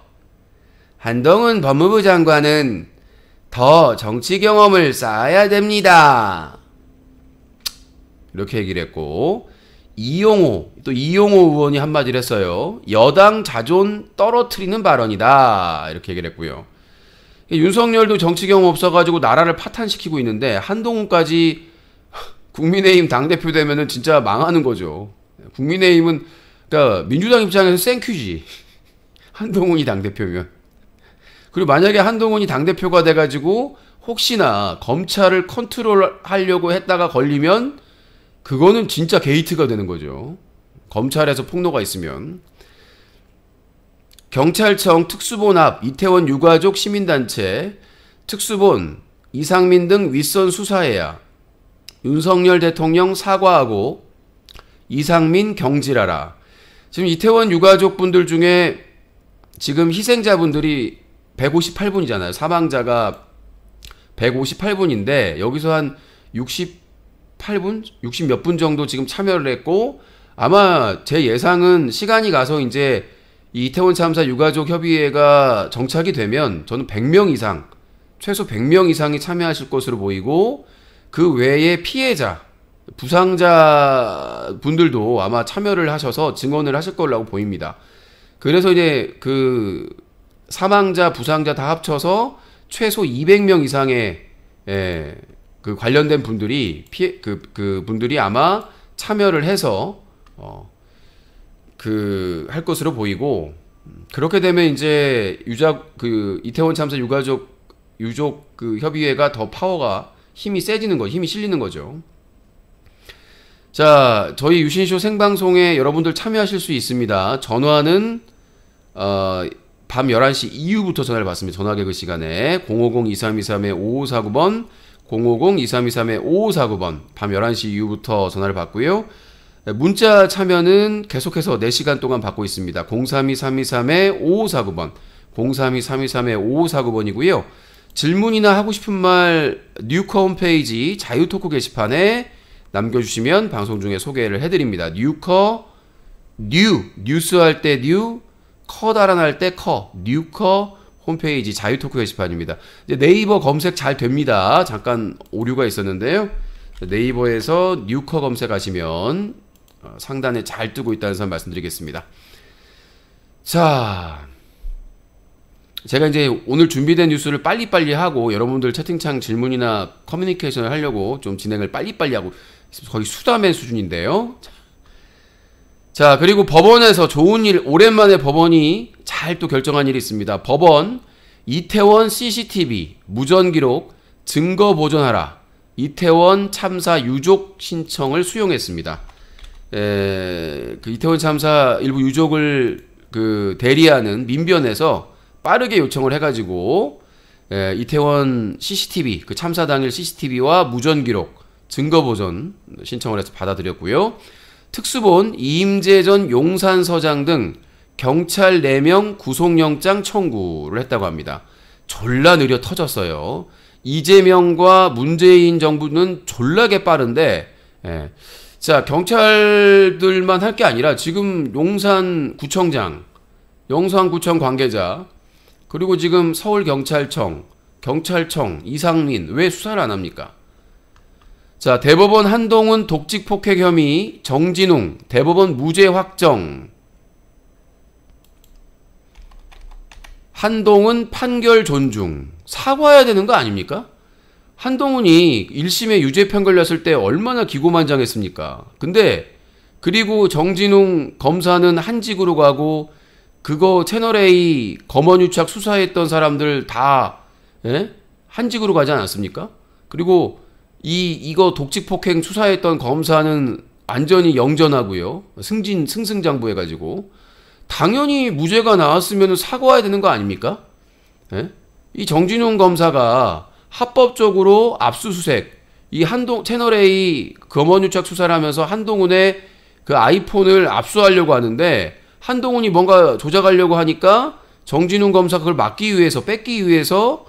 한동훈 법무부 장관은 더 정치 경험을 쌓아야 됩니다. 이렇게 얘기를 했고 이용호 의원이 한마디를 했어요. 여당 자존 떨어뜨리는 발언이다. 이렇게 얘기를 했고요. 윤석열도 정치 경험 없어가지고 나라를 파탄시키고 있는데 한동훈까지 국민의힘 당대표 되면은 진짜 망하는 거죠. 국민의힘은 그러니까 민주당 입장에서 생큐지. 한동훈이 당대표면. 그리고 만약에 한동훈이 당대표가 돼가지고 혹시나 검찰을 컨트롤하려고 했다가 걸리면 그거는 진짜 게이트가 되는 거죠. 검찰에서 폭로가 있으면. 경찰청 특수본 앞 이태원 유가족 시민단체 특수본 이상민 등 윗선 수사해야 윤석열 대통령 사과하고 이상민 경질하라. 지금 이태원 유가족 분들 중에 지금 희생자분들이 158분이잖아요. 사망자가 158분인데 여기서 한 68분? 60 몇 분 정도 지금 참여를 했고 아마 제 예상은 시간이 가서 이제 이 이태원 참사 유가족 협의회가 정착이 되면 저는 100명 이상, 최소 100명 이상이 참여하실 것으로 보이고 그 외에 피해자, 부상자 분들도 아마 참여를 하셔서 증언을 하실 거라고 보입니다. 그래서 이제 그 사망자, 부상자 다 합쳐서 최소 200명 이상의 그 관련된 분들이 그 분들이 아마 참여를 해서 할 것으로 보이고 그렇게 되면 이제 이태원 참사 유족 그 협의회가 더 파워가 힘이 세지는 거죠. 힘이 실리는 거죠. 자, 저희 유신쇼 생방송에 여러분들 참여하실 수 있습니다. 전화는 밤 11시 이후부터 전화를 받습니다. 전화 개그 시간에 050-2323-5549번 050-2323-5549번 밤 11시 이후부터 전화를 받고요. 문자 참여는 계속해서 4시간 동안 받고 있습니다. 032-323-5549번 032-323-5549번이고요. 질문이나 하고 싶은 말 뉴커 홈페이지 자유토크 게시판에 남겨주시면 방송 중에 소개를 해드립니다. 뉴커 뉴스 할 때 뉴, 커다란 할 때 커, 뉴커 홈페이지 자유토크 게시판입니다. 이제 네이버 검색 잘 됩니다. 잠깐 오류가 있었는데요. 네이버에서 뉴커 검색하시면 상단에 잘 뜨고 있다는 점 말씀드리겠습니다. 자, 제가 이제 오늘 준비된 뉴스를 빨리빨리 하고 여러분들 채팅창 질문이나 커뮤니케이션을 하려고 좀 진행을 빨리빨리 하고 거의 수다맨 수준인데요. 자, 그리고 법원에서 좋은 일, 오랜만에 법원이 잘 또 결정한 일이 있습니다. 법원 이태원 CCTV 무전기록 증거 보존하라. 이태원 참사 유족 신청을 수용했습니다. 그 이태원 참사 일부 유족을 대리하는 민변에서 빠르게 요청을 해가지고 이태원 CCTV 그 참사 당일 CCTV와 무전기록 증거 보존 신청을 해서 받아들였고요. 특수본 이임재 전 용산서장 등 경찰 4명 구속영장 청구를 했다고 합니다. 졸라 느려 터졌어요. 이재명과 문재인 정부는 졸라게 빠른데, 자, 경찰들만 할 게 아니라 지금 용산구청장, 용산구청 관계자, 그리고 지금 서울경찰청, 경찰청, 이상민 왜 수사를 안 합니까? 자, 대법원 한동훈 독직폭행 혐의 정진웅 대법원 무죄 확정. 한동훈 판결 존중. 사과해야 되는 거 아닙니까? 한동훈이 1심에 유죄 판결 났을 때 얼마나 기고만장했습니까? 근데 그리고 정진웅 검사는 한직으로 가고 그거 채널A 검언유착 수사했던 사람들 다 한직으로 가지 않았습니까? 그리고 이거 독직폭행 수사했던 검사는 완전히 영전하고요. 승승장구해가지고 당연히 무죄가 나왔으면 사과해야 되는 거 아닙니까? 이 정진웅 검사가 합법적으로 압수수색, 이 채널A 검언유착 수사를 하면서 한동훈의 그 아이폰을 압수하려고 하는데 한동훈이 뭔가 조작하려고 하니까 정진웅 검사 그걸 막기 위해서 뺏기 위해서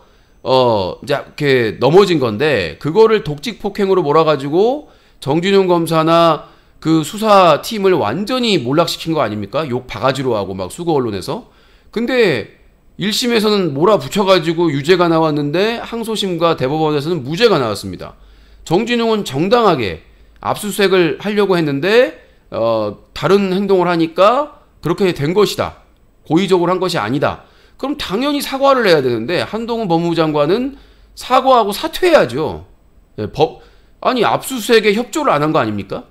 이제 이렇게 넘어진 건데 그거를 독직폭행으로 몰아가지고 정진웅 검사나 그 수사팀을 완전히 몰락시킨 거 아닙니까? 욕 바가지로 하고 막 수고 언론에서. 근데 1심에서는 몰아붙여가지고 유죄가 나왔는데 항소심과 대법원에서는 무죄가 나왔습니다. 정진웅은 정당하게 압수수색을 하려고 했는데 다른 행동을 하니까 그렇게 된 것이다. 고의적으로 한 것이 아니다. 그럼 당연히 사과를 해야 되는데 한동훈 법무부 장관은 사과하고 사퇴해야죠. 아니 압수수색에 협조를 안 한 거 아닙니까?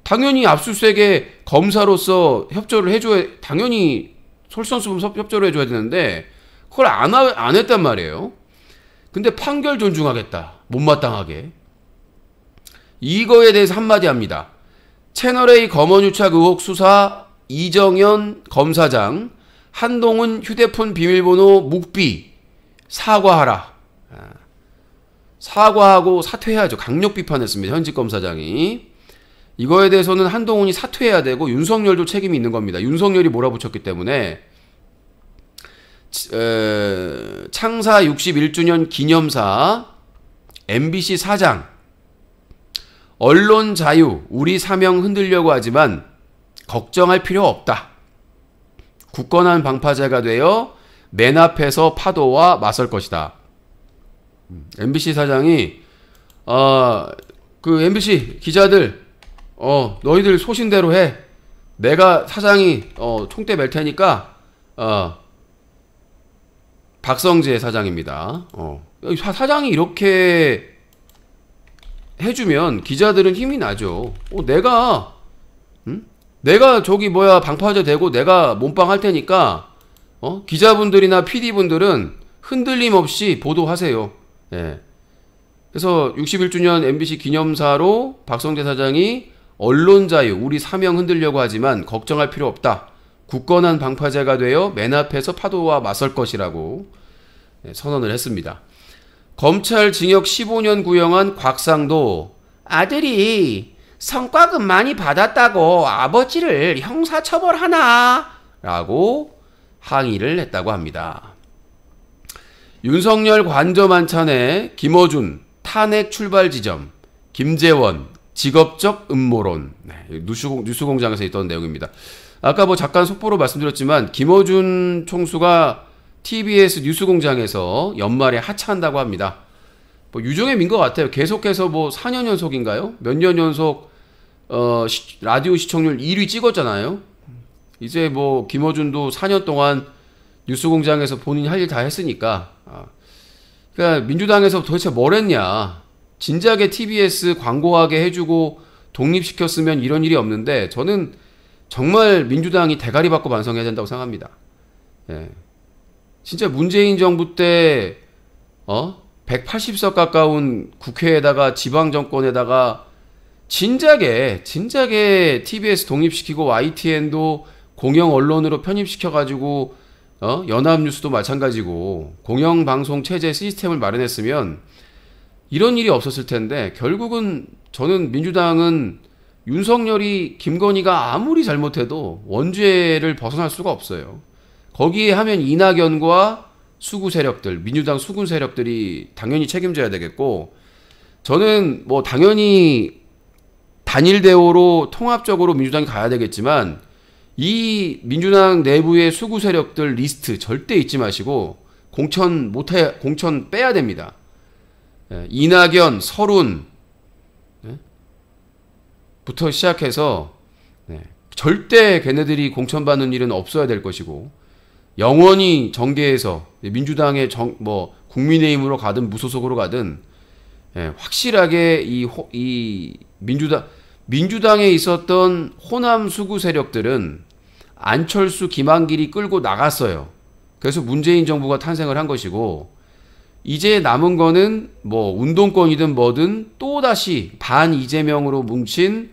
당연히 압수수색에 검사로서 협조를 해줘야, 당연히 솔선수범 협조를 해줘야 되는데 그걸 안 했단 말이에요. 근데 판결 존중하겠다. 못마땅하게. 이거에 대해서 한마디 합니다. 채널A 검언유착 의혹 수사 이정현 검사장 한동훈 휴대폰 비밀번호 묵비 사과하라. 사과하고 사퇴해야죠. 강력 비판했습니다. 현직 검사장이. 이거에 대해서는 한동훈이 사퇴해야 되고 윤석열도 책임이 있는 겁니다. 윤석열이 몰아붙였기 때문에 창사 61주년 기념사 MBC 사장 언론 자유 우리 사명 흔들려고 하지만 걱정할 필요 없다. 굳건한 방파제가 되어 맨 앞에서 파도와 맞설 것이다. MBC 사장이 그 MBC 기자들 너희들 소신대로 해. 내가 사장이 총대 맬 테니까 박성재 사장입니다. 사장이 이렇게 해주면 기자들은 힘이 나죠. 내가 저기 방파제 되고 내가 몸빵 할 테니까 기자분들이나 PD분들은 흔들림 없이 보도하세요. 예. 그래서 61주년 MBC 기념사로 박성재 사장이 언론 자유, 우리 사명 흔들려고 하지만 걱정할 필요 없다. 굳건한 방파제가 되어 맨 앞에서 파도와 맞설 것이라고 선언을 했습니다. 검찰 징역 15년 구형한 곽상도 아들이 성과급 많이 받았다고 아버지를 형사처벌하나? 라고 항의를 했다고 합니다. 윤석열 관저 만찬에 김어준 탄핵 출발 지점, 김재원 직업적 음모론. 뉴스공장에서 있던 내용입니다. 아까 뭐 잠깐 속보로 말씀드렸지만 김어준 총수가 TBS 뉴스공장에서 연말에 하차한다고 합니다. 뭐 유종의 미인 것 같아요. 계속해서 뭐 4년 연속인가요? 몇 년 연속 라디오 시청률 1위 찍었잖아요. 이제 뭐 김어준도 4년 동안 뉴스공장에서 본인이 할 일 다 했으니까. 그러니까 민주당에서 도대체 뭘 했냐? 진작에 TBS 광고하게 해주고 독립시켰으면 이런 일이 없는데 저는 정말 민주당이 대가리 받고 반성해야 된다고 생각합니다. 예. 진짜 문재인 정부 때 180석 가까운 국회에다가 지방정권에다가 진작에 TBS 독립시키고 YTN도 공영 언론으로 편입시켜가지고 연합뉴스도 마찬가지고 공영방송 체제 시스템을 마련했으면 이런 일이 없었을 텐데 결국은 저는 민주당은 윤석열이 김건희가 아무리 잘못해도 원죄를 벗어날 수가 없어요. 거기에 하면 이낙연과 수구 세력들, 민주당 수군 세력들이 당연히 책임져야 되겠고 저는 뭐 당연히 단일 대오로 통합적으로 민주당이 가야 되겠지만 이 민주당 내부의 수구 세력들 리스트 절대 잊지 마시고 공천 빼야 됩니다. 이낙연, 설훈 부터 시작해서 절대 걔네들이 공천받는 일은 없어야 될 것이고 영원히 정계에서 민주당의 국민의힘으로 가든 무소속으로 가든 확실하게 이 민주당에 있었던 호남 수구 세력들은 안철수, 김한길이 끌고 나갔어요. 그래서 문재인 정부가 탄생을 한 것이고 이제 남은 거는 뭐 운동권이든 뭐든 또다시 반 이재명으로 뭉친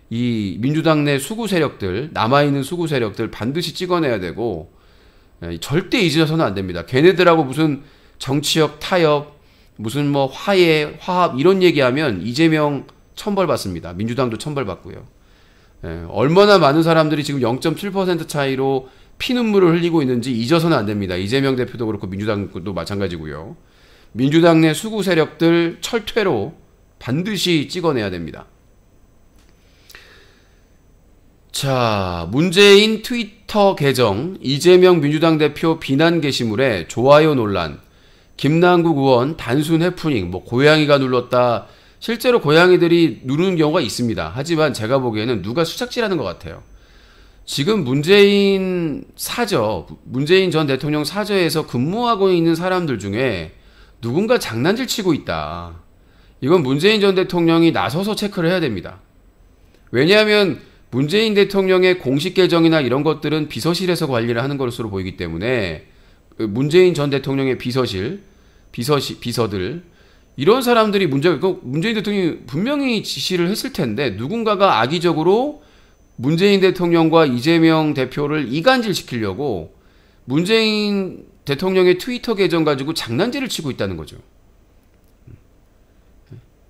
이 민주당 내 수구 세력들, 남아있는 수구 세력들 반드시 찍어내야 되고 절대 잊어서는 안 됩니다. 걔네들하고 무슨 정치적 타협, 무슨 뭐 화해, 화합 이런 얘기하면 이재명 천벌받습니다. 민주당도 천벌받고요. 얼마나 많은 사람들이 지금 0.7% 차이로 피눈물을 흘리고 있는지 잊어서는 안 됩니다. 이재명 대표도 그렇고 민주당도 마찬가지고요. 민주당 내 수구 세력들 철퇴로 반드시 찍어내야 됩니다. 자, 문재인 트위터 계정 이재명 민주당 대표 비난 게시물에 좋아요 논란, 김남국 의원 단순 해프닝, 뭐 고양이가 눌렀다. 실제로 고양이들이 누르는 경우가 있습니다. 하지만 제가 보기에는 누가 수작질하는 것 같아요. 지금 문재인 전 대통령 사저에서 근무하고 있는 사람들 중에 누군가 장난질 치고 있다. 이건 문재인 전 대통령이 나서서 체크를 해야 됩니다. 왜냐하면 문재인 대통령의 공식 계정이나 이런 것들은 비서실에서 관리를 하는 것으로 보이기 때문에 문재인 전 대통령의 비서들 이런 사람들이 문재인 대통령이 분명히 지시를 했을 텐데 누군가가 악의적으로 문재인 대통령과 이재명 대표를 이간질시키려고 문재인 대통령의 트위터 계정 가지고 장난질을 치고 있다는 거죠.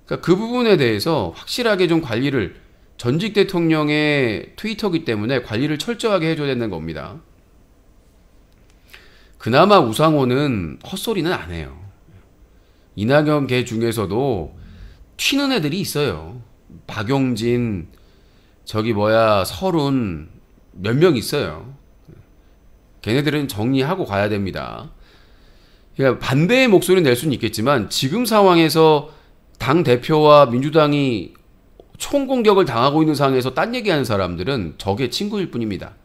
그러니까 그 부분에 대해서 확실하게 좀 관리를 전직 대통령의 트위터기 때문에 관리를 철저하게 해줘야 되는 겁니다. 그나마 우상호는 헛소리는 안 해요. 이낙연 개 중에서도 튀는 애들이 있어요. 박용진, 설훈 몇 명 있어요. 걔네들은 정리하고 가야 됩니다. 그러니까 반대의 목소리를 낼 수는 있겠지만 지금 상황에서 당 대표와 민주당이 총공격을 당하고 있는 상황에서 딴 얘기하는 사람들은 적의 친구일 뿐입니다.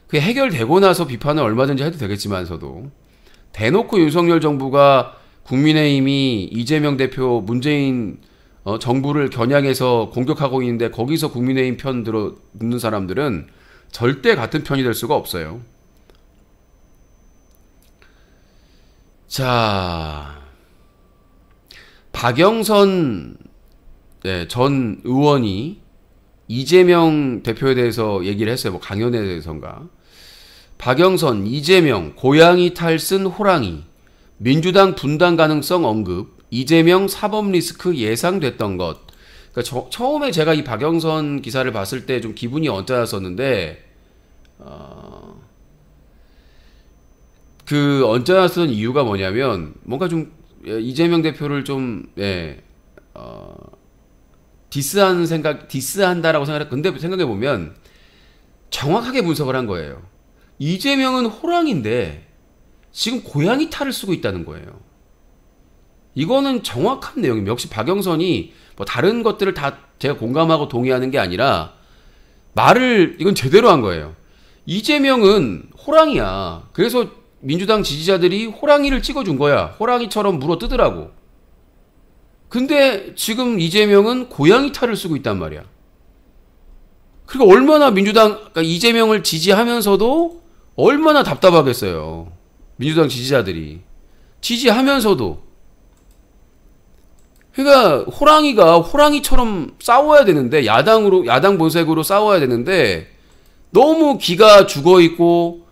그게 해결되고 나서 비판을 얼마든지 해도 되겠지만서도 대놓고 윤석열 정부가 국민의힘이 이재명 대표 문재인 정부를 겨냥해서 공격하고 있는데 거기서 국민의힘 편 듣는 사람들은 절대 같은 편이 될 수가 없어요. 자, 박영선 전 의원이 이재명 대표에 대해서 얘기를 했어요. 뭐 강연에 대해서인가. 박영선, 이재명, 고양이 탈 쓴 호랑이, 민주당 분당 가능성 언급, 이재명 사법 리스크 예상됐던 것. 그러니까 처음에 제가 이 박영선 기사를 봤을 때 좀 기분이 언짢았었는데 그 언짢았던 이유가 뭐냐면 뭔가 좀 이재명 대표를 좀 디스한다라고 생각을. 근데 생각해 보면 정확하게 분석을 한 거예요. 이재명은 호랑인데 지금 고양이 탈을 쓰고 있다는 거예요. 이거는 정확한 내용입니다. 역시 박영선이 뭐 다른 것들을 다 제가 공감하고 동의하는 게 아니라 말을 이건 제대로 한 거예요. 이재명은 호랑이야. 그래서 민주당 지지자들이 호랑이를 찍어준 거야. 호랑이처럼 물어 뜯으라고. 근데 지금 이재명은 고양이 탈을 쓰고 있단 말이야. 그러니까 얼마나 그러니까 이재명을 지지하면서도 얼마나 답답하겠어요. 민주당 지지자들이. 지지하면서도. 그러니까 호랑이가 호랑이처럼 싸워야 되는데, 야당 본색으로 싸워야 되는데, 너무 기가 죽어 있고,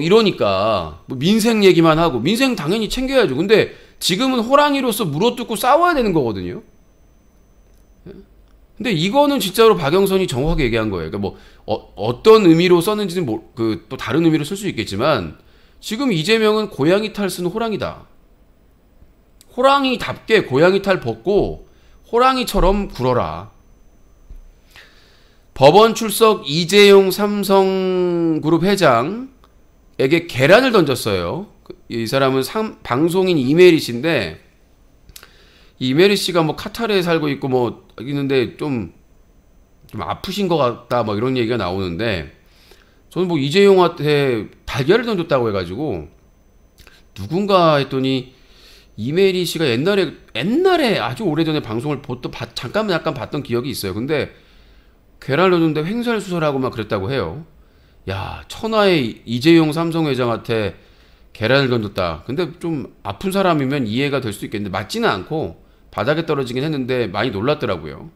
이러니까, 뭐 민생 얘기만 하고, 민생 당연히 챙겨야죠. 근데 지금은 호랑이로서 물어뜯고 싸워야 되는 거거든요. 근데 이거는 진짜로 박영선이 정확하게 얘기한 거예요. 그러니까 뭐 어떤 의미로 썼는지는 또 다른 의미로 쓸 수 있겠지만 지금 이재명은 고양이 탈 쓰는 호랑이다. 호랑이답게 고양이 탈 벗고 호랑이처럼 굴어라. 법원 출석 이재용 삼성그룹 회장에게 계란을 던졌어요. 이 사람은 방송인 이메리 씨인데, 이메리 씨가 뭐 카타르에 살고 있고 뭐 있는데 좀 아프신 것 같다 뭐 이런 얘기가 나오는데, 저는 뭐 이재용한테 달걀을 던졌다고 해가지고 누군가 했더니 이메리 씨가 옛날에 아주 오래전에 방송을 잠깐 봤던 기억이 있어요. 근데 계란을 던졌는데 횡설수설하고 막 그랬다고 해요. 야, 천하의 이재용 삼성 회장한테 계란을 던졌다. 근데 좀 아픈 사람이면 이해가 될 수 있겠는데 맞지는 않고 바닥에 떨어지긴 했는데 많이 놀랐더라고요.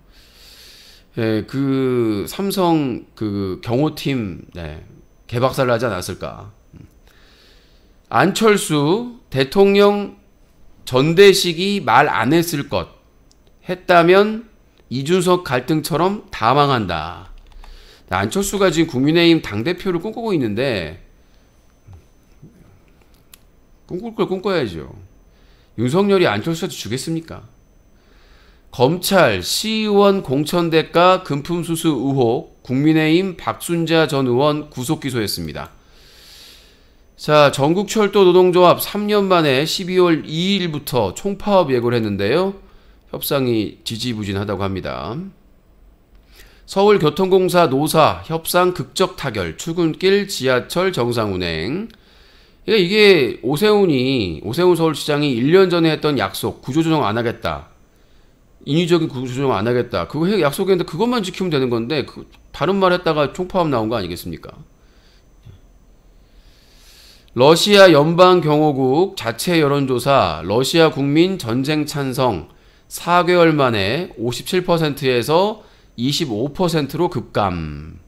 그 삼성 그 경호팀 개박살 나지 않았을까. 안철수 대통령 전대식이 말 안 했을 것 했다면 이준석 갈등처럼 다 망한다. 안철수가 지금 국민의힘 당대표를 꿈꾸고 있는데 꿈꿀 걸 꿈꿔야죠. 윤석열이 안철수한테 주겠습니까? 검찰 시의원 공천대가 금품수수 의혹, 국민의힘 박순자 전 의원 구속 기소했습니다. 자, 전국철도 노동조합 3년 만에 12월 2일부터 총파업 예고를 했는데요. 협상이 지지부진하다고 합니다. 서울교통공사 노사 협상 극적 타결, 출근길 지하철 정상운행. 이게 오세훈 서울시장이 1년 전에 했던 약속, 구조조정 안 하겠다. 인위적인 구조조정 안 하겠다. 그거 약속했는데 그것만 지키면 되는 건데, 다른 말 했다가 총파업 나온 거 아니겠습니까? 러시아 연방경호국 자체 여론조사, 러시아 국민 전쟁 찬성 4개월 만에 57%에서 25%로 급감.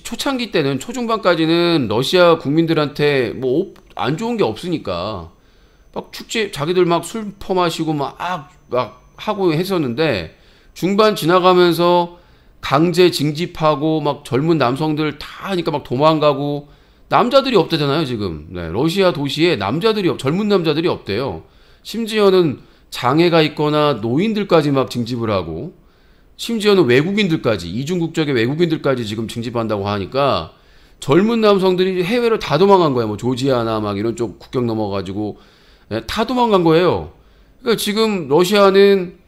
초창기 때는, 초중반까지는 러시아 국민들한테 뭐 안 좋은 게 없으니까 막 축제, 자기들 막 술 퍼마시고 막 하고 했었는데, 중반 지나가면서 강제 징집하고 막 젊은 남성들 다 하니까 막 도망가고, 남자들이 없대잖아요, 지금. 러시아 도시에 젊은 남자들이 없대요. 심지어는 장애가 있거나 노인들까지 막 징집을 하고, 심지어는 외국인들까지, 이중 국적의 외국인들까지 지금 징집한다고 하니까 젊은 남성들이 해외로 다 도망간 거예요. 뭐 조지아나 막 이런 쪽 국경 넘어가지고 다 도망간 거예요. 그러니까 지금 러시아는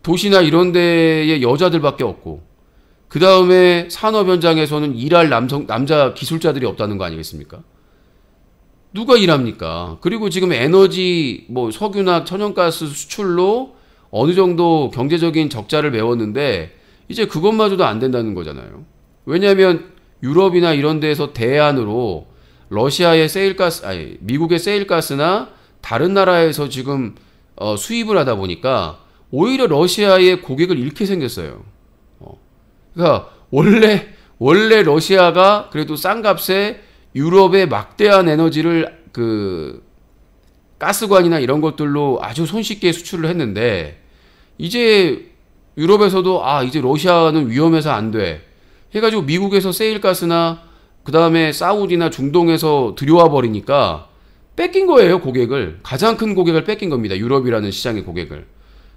도시나 이런 데에 여자들밖에 없고, 그 다음에 산업 현장에서는 일할 남자 기술자들이 없다는 거 아니겠습니까? 누가 일합니까? 그리고 지금 에너지, 뭐 석유나 천연가스 수출로 어느 정도 경제적인 적자를 메웠는데 이제 그것마저도 안 된다는 거잖아요. 왜냐하면 유럽이나 이런 데에서 대안으로 러시아의 미국의 세일가스나 다른 나라에서 지금 수입을 하다 보니까 오히려 러시아의 고객을 잃게 생겼어요. 그러니까 원래 러시아가 그래도 싼 값에 유럽의 막대한 에너지를 그 가스관이나 이런 것들로 아주 손쉽게 수출을 했는데 이제 유럽에서도 이제 러시아는 위험해서 안 돼 해가지고 미국에서 세일가스나 그 다음에 사우디나 중동에서 들여와 버리니까 뺏긴 거예요. 고객을. 가장 큰 고객을 뺏긴 겁니다. 유럽이라는 시장의 고객을.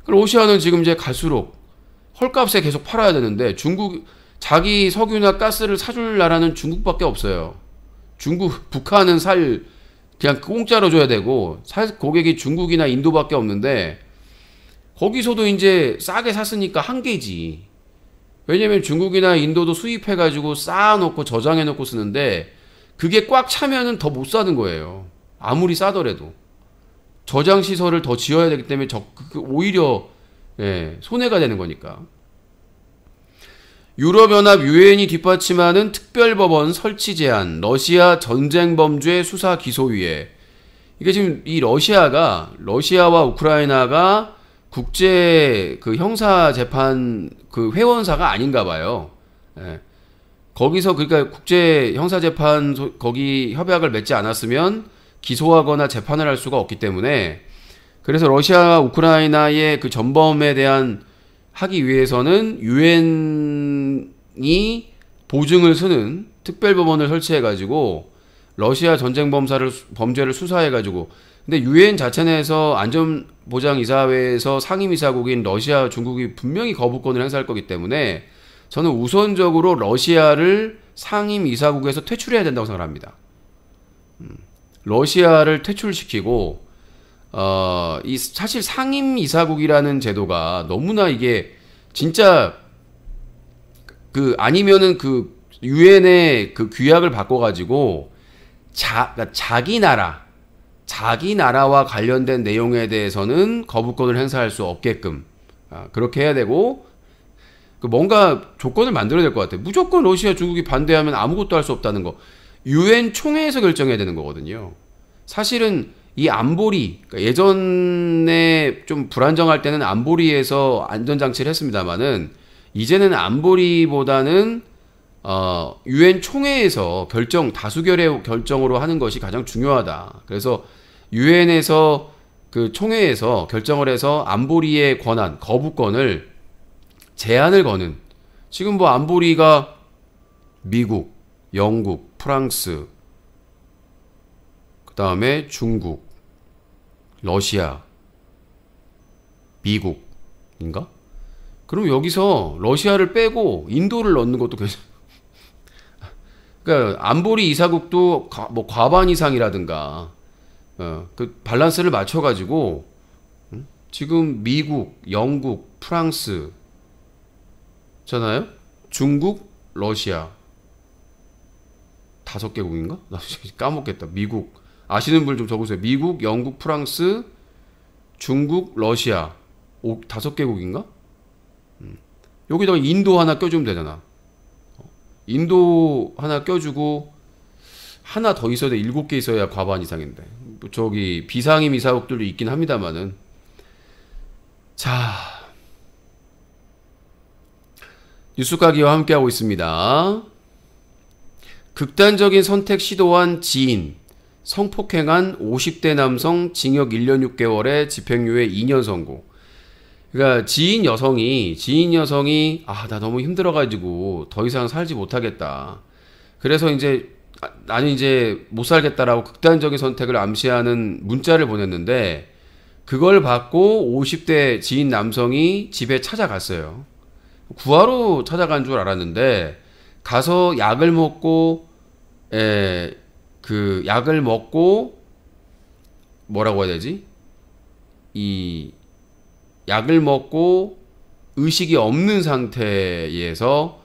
러시아는 지금 이제 갈수록 헐값에 계속 팔아야 되는데 중국 자기 석유나 가스를 사줄 나라는 중국밖에 없어요. 북한은 그냥 공짜로 줘야 되고 고객이 중국이나 인도밖에 없는데 거기서도 이제 싸게 샀으니까 한계지. 왜냐면 중국이나 인도도 수입해가지고 쌓아놓고 저장해놓고 쓰는데 그게 꽉 차면은 더 못 사는 거예요. 아무리 싸더라도. 저장시설을 더 지어야 되기 때문에 오히려 손해가 되는 거니까. 유럽연합 유엔이 뒷받침하는 특별법원 설치 제한, 러시아 전쟁범죄 수사 기소위에. 이게 지금 이 러시아와 우크라이나가 국제 그 형사 재판 그 회원사가 아닌가 봐요. 거기서 그러니까 국제 형사 재판 거기 협약을 맺지 않았으면 기소하거나 재판을 할 수가 없기 때문에 그래서 러시아와 우크라이나의 그 전범에 대한 하기 위해서는 유엔이 보증을 서는 특별법원을 설치해가지고 러시아 범죄를 수사해가지고 근데 유엔 자체 내에서 안전보장이사회에서 상임이사국인 러시아, 중국이 분명히 거부권을 행사할 거기 때문에 저는 우선적으로 러시아를 상임이사국에서 퇴출해야 된다고 생각합니다. 러시아를 퇴출시키고 사실 상임이사국이라는 제도가 너무나 이게 진짜 아니면은 그 유엔의 그 규약을 바꿔가지고 그러니까 자기 나라와 관련된 내용에 대해서는 거부권을 행사할 수 없게끔 그렇게 해야 되고 뭔가 조건을 만들어야 될 것 같아요. 무조건 러시아, 중국이 반대하면 아무것도 할 수 없다는 거. 유엔 총회에서 결정해야 되는 거거든요. 사실은 이 안보리, 그러니까 예전에 좀 불안정할 때는 안보리에서 안전장치를 했습니다만은 이제는 안보리보다는 유엔 총회에서 다수결의 결정으로 하는 것이 가장 중요하다. 그래서 유엔에서 그 총회에서 결정을 해서 안보리의 권한, 거부권을 제한을 거는 지금 뭐 안보리가 미국, 영국, 프랑스, 그 다음에 중국, 러시아, 미국인가? 그럼 여기서 러시아를 빼고 인도를 넣는 것도 괜찮아요. 그러니까 안보리 이사국도 뭐 과반 이상이라든가 그 밸런스를 맞춰가지고 지금 미국, 영국, 프랑스 잖아요? 중국, 러시아 5개국인가? 나 까먹겠다. 미국 아시는 분 좀 적으세요. 미국, 영국, 프랑스, 중국, 러시아 5개국인가? 여기다가 인도 하나 껴주면 되잖아. 인도 하나 껴주고 하나 더 있어야 돼. 7개 있어야 과반 이상인데 저기 비상임 이사국들도 있긴 합니다만은 자 뉴스가기와 함께하고 있습니다. 극단적인 선택 시도한 지인 성폭행한 50대 남성 징역 1년 6개월에 집행유예 2년 선고. 그러니까 지인 여성이 나 너무 힘들어가지고 더 이상 살지 못하겠다. 그래서 이제 나는 이제 못 살겠다라고 극단적인 선택을 암시하는 문자를 보냈는데 그걸 받고 50대 지인 남성이 집에 찾아갔어요. 구하러 찾아간 줄 알았는데 가서 약을 먹고 뭐라고 해야 되지? 이 약을 먹고 의식이 없는 상태에서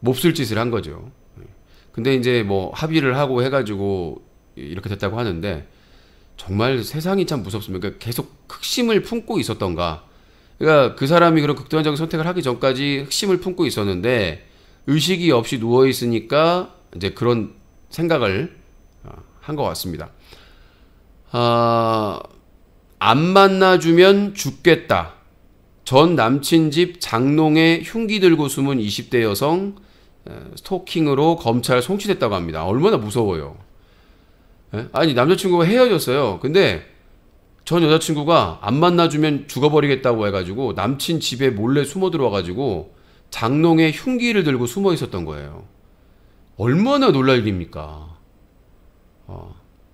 몹쓸 짓을 한 거죠. 근데 이제 뭐 합의를 하고 해가지고 이렇게 됐다고 하는데 정말 세상이 참 무섭습니다. 그러니까 계속 흑심을 품고 있었던가. 그러니까 그 사람이 그런 극단적인 선택을 하기 전까지 흑심을 품고 있었는데 의식이 없이 누워 있으니까 이제 그런 생각을 한 것 같습니다. 안 만나주면 죽겠다. 전 남친 집 장롱에 흉기 들고 숨은 20대 여성 스토킹으로 검찰 송치됐다고 합니다. 얼마나 무서워요. 예? 아니 남자친구가 헤어졌어요. 근데 전 여자친구가 안 만나주면 죽어버리겠다고 해가지고 남친 집에 몰래 숨어 들어와가지고 장롱에 흉기를 들고 숨어 있었던 거예요. 얼마나 놀랄 일입니까?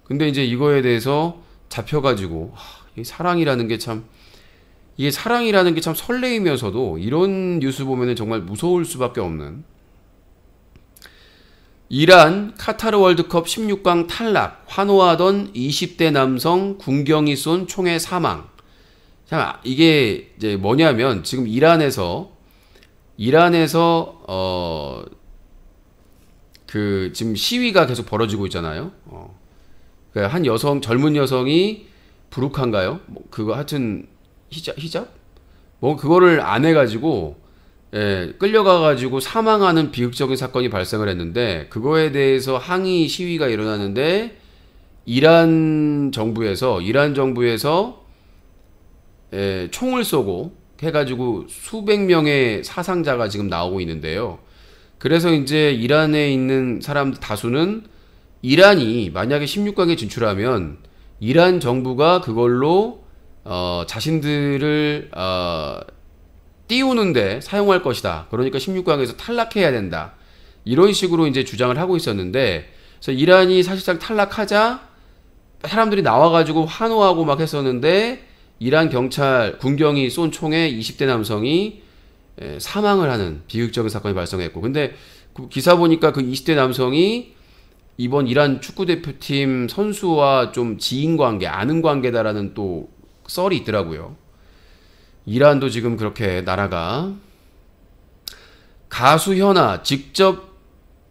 근데 이제 이거에 대해서 잡혀가지고 이 사랑이라는 게 참 이게 사랑이라는 게 참 설레이면서도 이런 뉴스 보면은 정말 무서울 수밖에 없는. 이란 카타르 월드컵 16강 탈락, 환호하던 20대 남성 군경이 쏜 총에 사망. 자, 이게 이제 뭐냐면 지금 이란에서 그 지금 시위가 계속 벌어지고 있잖아요. 한 여성, 젊은 여성이 부르카인가요? 뭐 그거 하여튼 히잡? 뭐 그거를 안 해가지고 끌려가가지고 사망하는 비극적인 사건이 발생을 했는데 그거에 대해서 항의 시위가 일어나는데 이란 정부에서 총을 쏘고 해가지고 수백 명의 사상자가 지금 나오고 있는데요. 그래서 이제 이란에 있는 사람 다수는 이란이 만약에 16강에 진출하면 이란 정부가 그걸로 자신들을 띄우는데 사용할 것이다. 그러니까 16강에서 탈락해야 된다. 이런 식으로 이제 주장을 하고 있었는데, 그래서 이란이 사실상 탈락하자 사람들이 나와가지고 환호하고 막 했었는데, 이란 경찰 군경이 쏜 총에 20대 남성이 사망을 하는 비극적인 사건이 발생했고, 근데 그 기사 보니까 그 20대 남성이 이번 이란 축구대표팀 선수와 좀 지인 관계, 아는 관계다라는 또 썰이 있더라고요. 이란도 지금 그렇게 나라가. 가수 현아 직접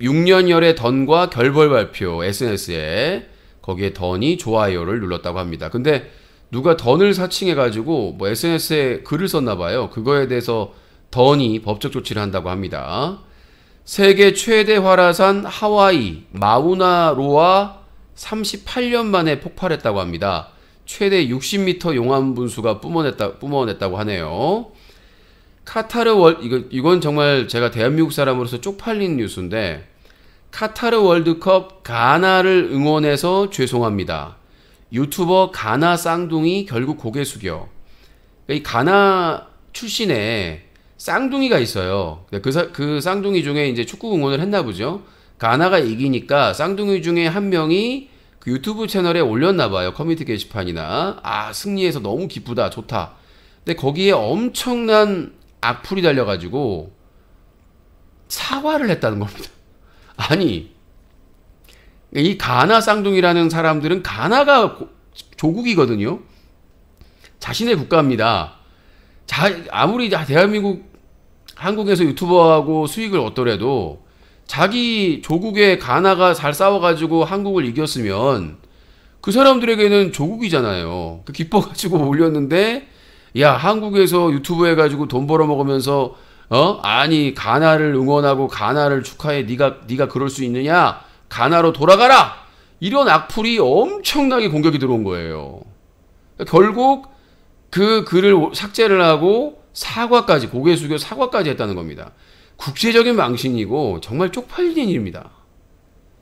6년여의 던과 결벌 발표 SNS에 거기에 던이 좋아요를 눌렀다고 합니다. 근데 누가 던을 사칭해가지고 뭐 SNS에 글을 썼나봐요. 그거에 대해서 던이 법적 조치를 한다고 합니다. 세계 최대 활화산 하와이 마우나로아 38년 만에 폭발했다고 합니다. 최대 60m 용암 분수가 뿜어냈다고 하네요. 이건 정말 제가 대한민국 사람으로서 쪽팔린 뉴스인데, 카타르 월드컵 가나를 응원해서 죄송합니다. 유튜버 가나 쌍둥이 결국 고개 숙여. 이 가나 출신의 쌍둥이가 있어요. 그 쌍둥이 중에 이제 축구 응원을 했나 보죠. 가나가 이기니까 쌍둥이 중에 한 명이 그 유튜브 채널에 올렸나봐요. 커뮤니티 게시판이나. 승리해서 너무 기쁘다, 좋다. 근데 거기에 엄청난 악플이 달려가지고 사과를 했다는 겁니다. 아니, 이 가나 쌍둥이라는 사람들은 가나가 조국이거든요. 자신의 국가입니다. 아무리 한국에서 유튜버하고 수익을 얻더라도 자기 조국의 가나가 잘 싸워가지고 한국을 이겼으면 그 사람들에게는 조국이잖아요. 기뻐가지고 올렸는데, 야, 한국에서 유튜브 해가지고 돈 벌어먹으면서 아니 가나를 응원하고 가나를 축하해, 네가 그럴 수 있느냐, 가나로 돌아가라, 이런 악플이 엄청나게 공격이 들어온 거예요. 결국 그 글을 삭제를 하고 사과까지, 고개 숙여 사과까지 했다는 겁니다. 국제적인 망신이고 정말 쪽팔린 일입니다.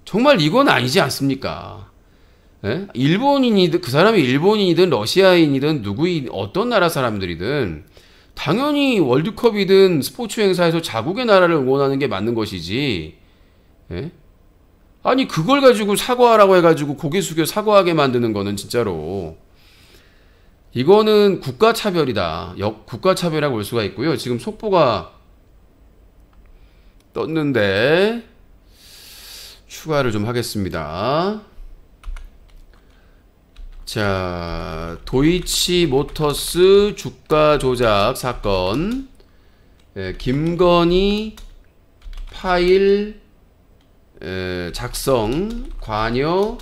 정말 이건 아니지 않습니까? 예? 일본인이든 그 사람이 일본인이든 러시아인이든 어떤 나라 사람들이든 당연히 월드컵이든 스포츠 행사에서 자국의 나라를 응원하는 게 맞는 것이지. 예? 아니 그걸 가지고 사과하라고 해가지고 고개 숙여 사과하게 만드는 거는 진짜로 이거는 국가차별이다. 국가차별이라고 볼 수가 있고요. 지금 속보가 떴는데 추가를 좀 하겠습니다. 자, 도이치모터스 주가 조작 사건, 김건희 파일 작성 관여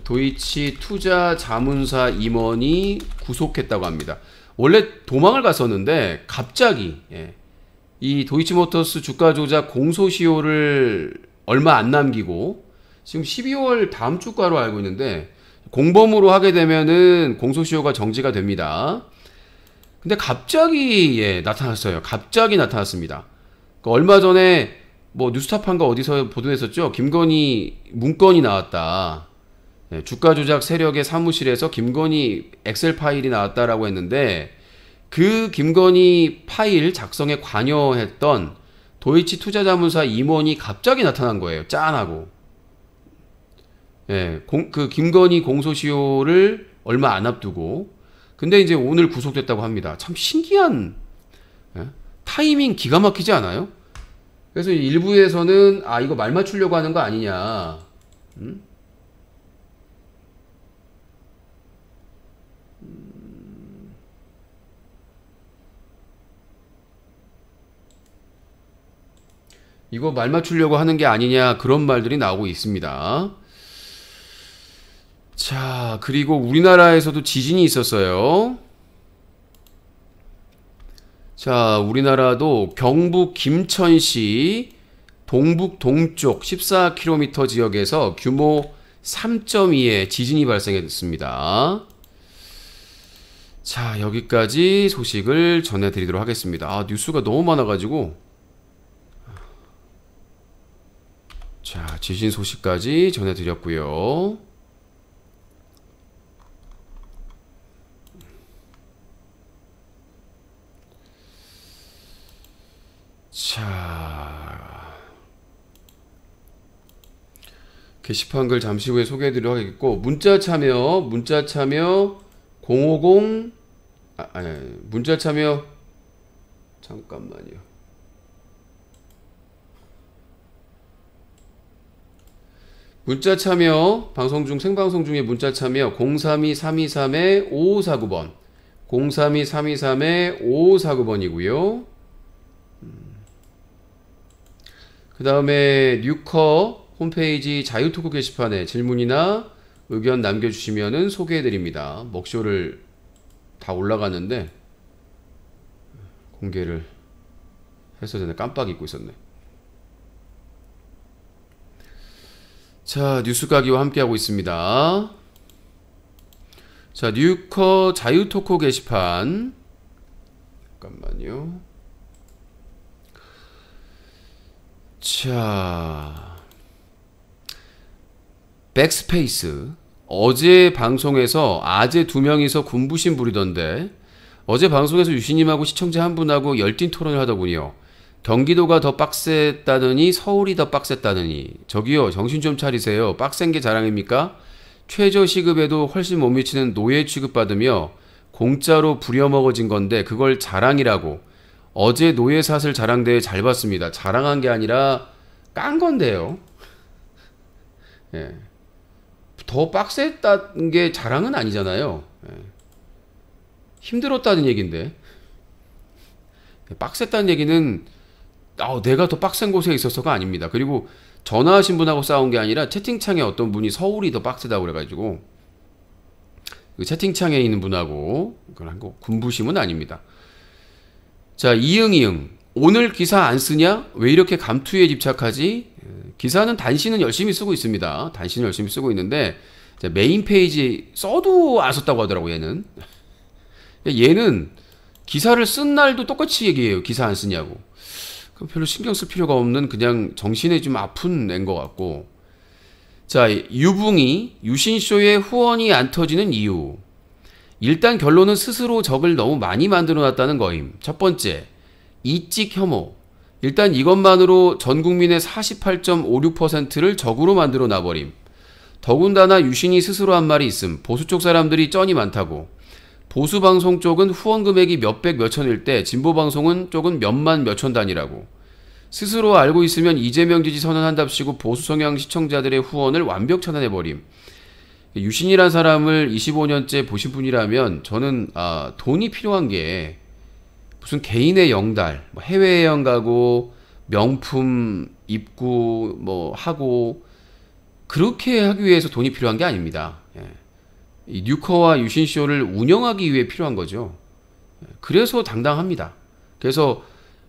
도이치 투자 자문사 임원이 구속했다고 합니다. 원래 도망을 갔었는데 갑자기 이 도이치모터스 주가 조작 공소시효를 얼마 안 남기고 지금 12월 다음 주가로 알고 있는데 공범으로 하게 되면은 공소시효가 정지가 됩니다. 근데 갑자기 나타났어요. 갑자기 나타났습니다. 그 얼마 전에 뭐 뉴스타파인가 어디서 보도했었죠. 김건희 문건이 나왔다. 예, 주가 조작 세력의 사무실에서 김건희 엑셀 파일이 나왔다라고 했는데 그 김건희 파일 작성에 관여했던 도이치 투자자문사 임원이 갑자기 나타난 거예요. 짠하고. 예, 그 김건희 공소시효를 얼마 안 앞두고. 근데 이제 오늘 구속됐다고 합니다. 참 신기한, 예? 타이밍 기가 막히지 않아요? 그래서 일부에서는 아 이거 말 맞추려고 하는 거 아니냐. 이거 말 맞추려고 하는 게 아니냐 그런 말들이 나오고 있습니다. 자, 그리고 우리나라에서도 지진이 있었어요. 자, 우리나라도 경북 김천시 동북 동쪽 14km 지역에서 규모 3.2의 지진이 발생했습니다. 자, 여기까지 소식을 전해드리도록 하겠습니다. 아, 뉴스가 너무 많아가지고. 자, 지진 소식까지 전해드렸고요. 자, 게시판 글 잠시 후에 소개해드리도록 하겠고, 문자 참여 050 문자 참여 잠깐만요. 문자 참여 방송 중 생방송 중에 문자 참여 032-323-5549번 032-323-5549번이고요. 그 다음에 뉴커 홈페이지 자유토크 게시판에 질문이나 의견 남겨주시면은 소개해드립니다. 먹쇼를 다 올라갔는데 공개를 해서 전에 깜빡 잊고 있었네. 자, 뉴스가기와 함께하고 있습니다. 자, 뉴커 자유토크 게시판 잠깐만요. 자, 백스페이스 어제 방송에서 아재 2명이서 군부심 부리던데 어제 방송에서 유시님하고 시청자 한 분하고 열띤 토론을 하더군요. 경기도가 더 빡셌다느니 서울이 더 빡셌다느니 저기요 정신 좀 차리세요. 빡센 게 자랑입니까? 최저시급에도 훨씬 못 미치는 노예 취급받으며 공짜로 부려먹어진 건데 그걸 자랑이라고. 어제 노예사슬 자랑대회 잘 봤습니다. 자랑한 게 아니라 깐 건데요. 예. 더 빡셌다는 게 자랑은 아니잖아요. 예. 힘들었다는 얘기인데 빡셌다는 얘기는 내가 더 빡센 곳에 있어서가 아닙니다. 그리고 전화하신 분하고 싸운 게 아니라 채팅창에 어떤 분이 서울이 더 빡세다고 그래가지고 그 채팅창에 있는 분하고 그걸 한 거 군부심은 아닙니다. 자, 이응 오늘 기사 안 쓰냐? 왜 이렇게 감투에 집착하지? 기사는 단신은 열심히 쓰고 있습니다. 단신을 열심히 쓰고 있는데 메인 페이지 써도 안 썼다고 하더라고. 얘는 기사를 쓴 날도 똑같이 얘기해요. 기사 안 쓰냐고. 그럼 별로 신경 쓸 필요가 없는 그냥 정신에 좀 아픈 애인 것 같고. 자, 유붕이 유신쇼에 후원이 안 터지는 이유. 일단 결론은 스스로 적을 너무 많이 만들어놨다는 거임. 첫 번째, 이찍 혐오. 일단 이것만으로 전 국민의 48.56%를 적으로 만들어 놔버림. 더군다나 유신이 스스로 한 말이 있음. 보수 쪽 사람들이 쩐이 많다고. 보수 방송 쪽은 후원 금액이 몇백 몇천일 때 진보 방송은 쪽은 몇만 몇천 단위라고. 스스로 알고 있으면 이재명 지지 선언한답시고 보수 성향 시청자들의 후원을 완벽 차단해버림. 유신이란 사람을 25년째 보신 분이라면 저는 돈이 필요한 게 무슨 개인의 영달, 해외여행 가고 명품 입고 뭐 하고 그렇게 하기 위해서 돈이 필요한 게 아닙니다. 이 뉴커와 유신쇼를 운영하기 위해 필요한 거죠. 그래서 당당합니다. 그래서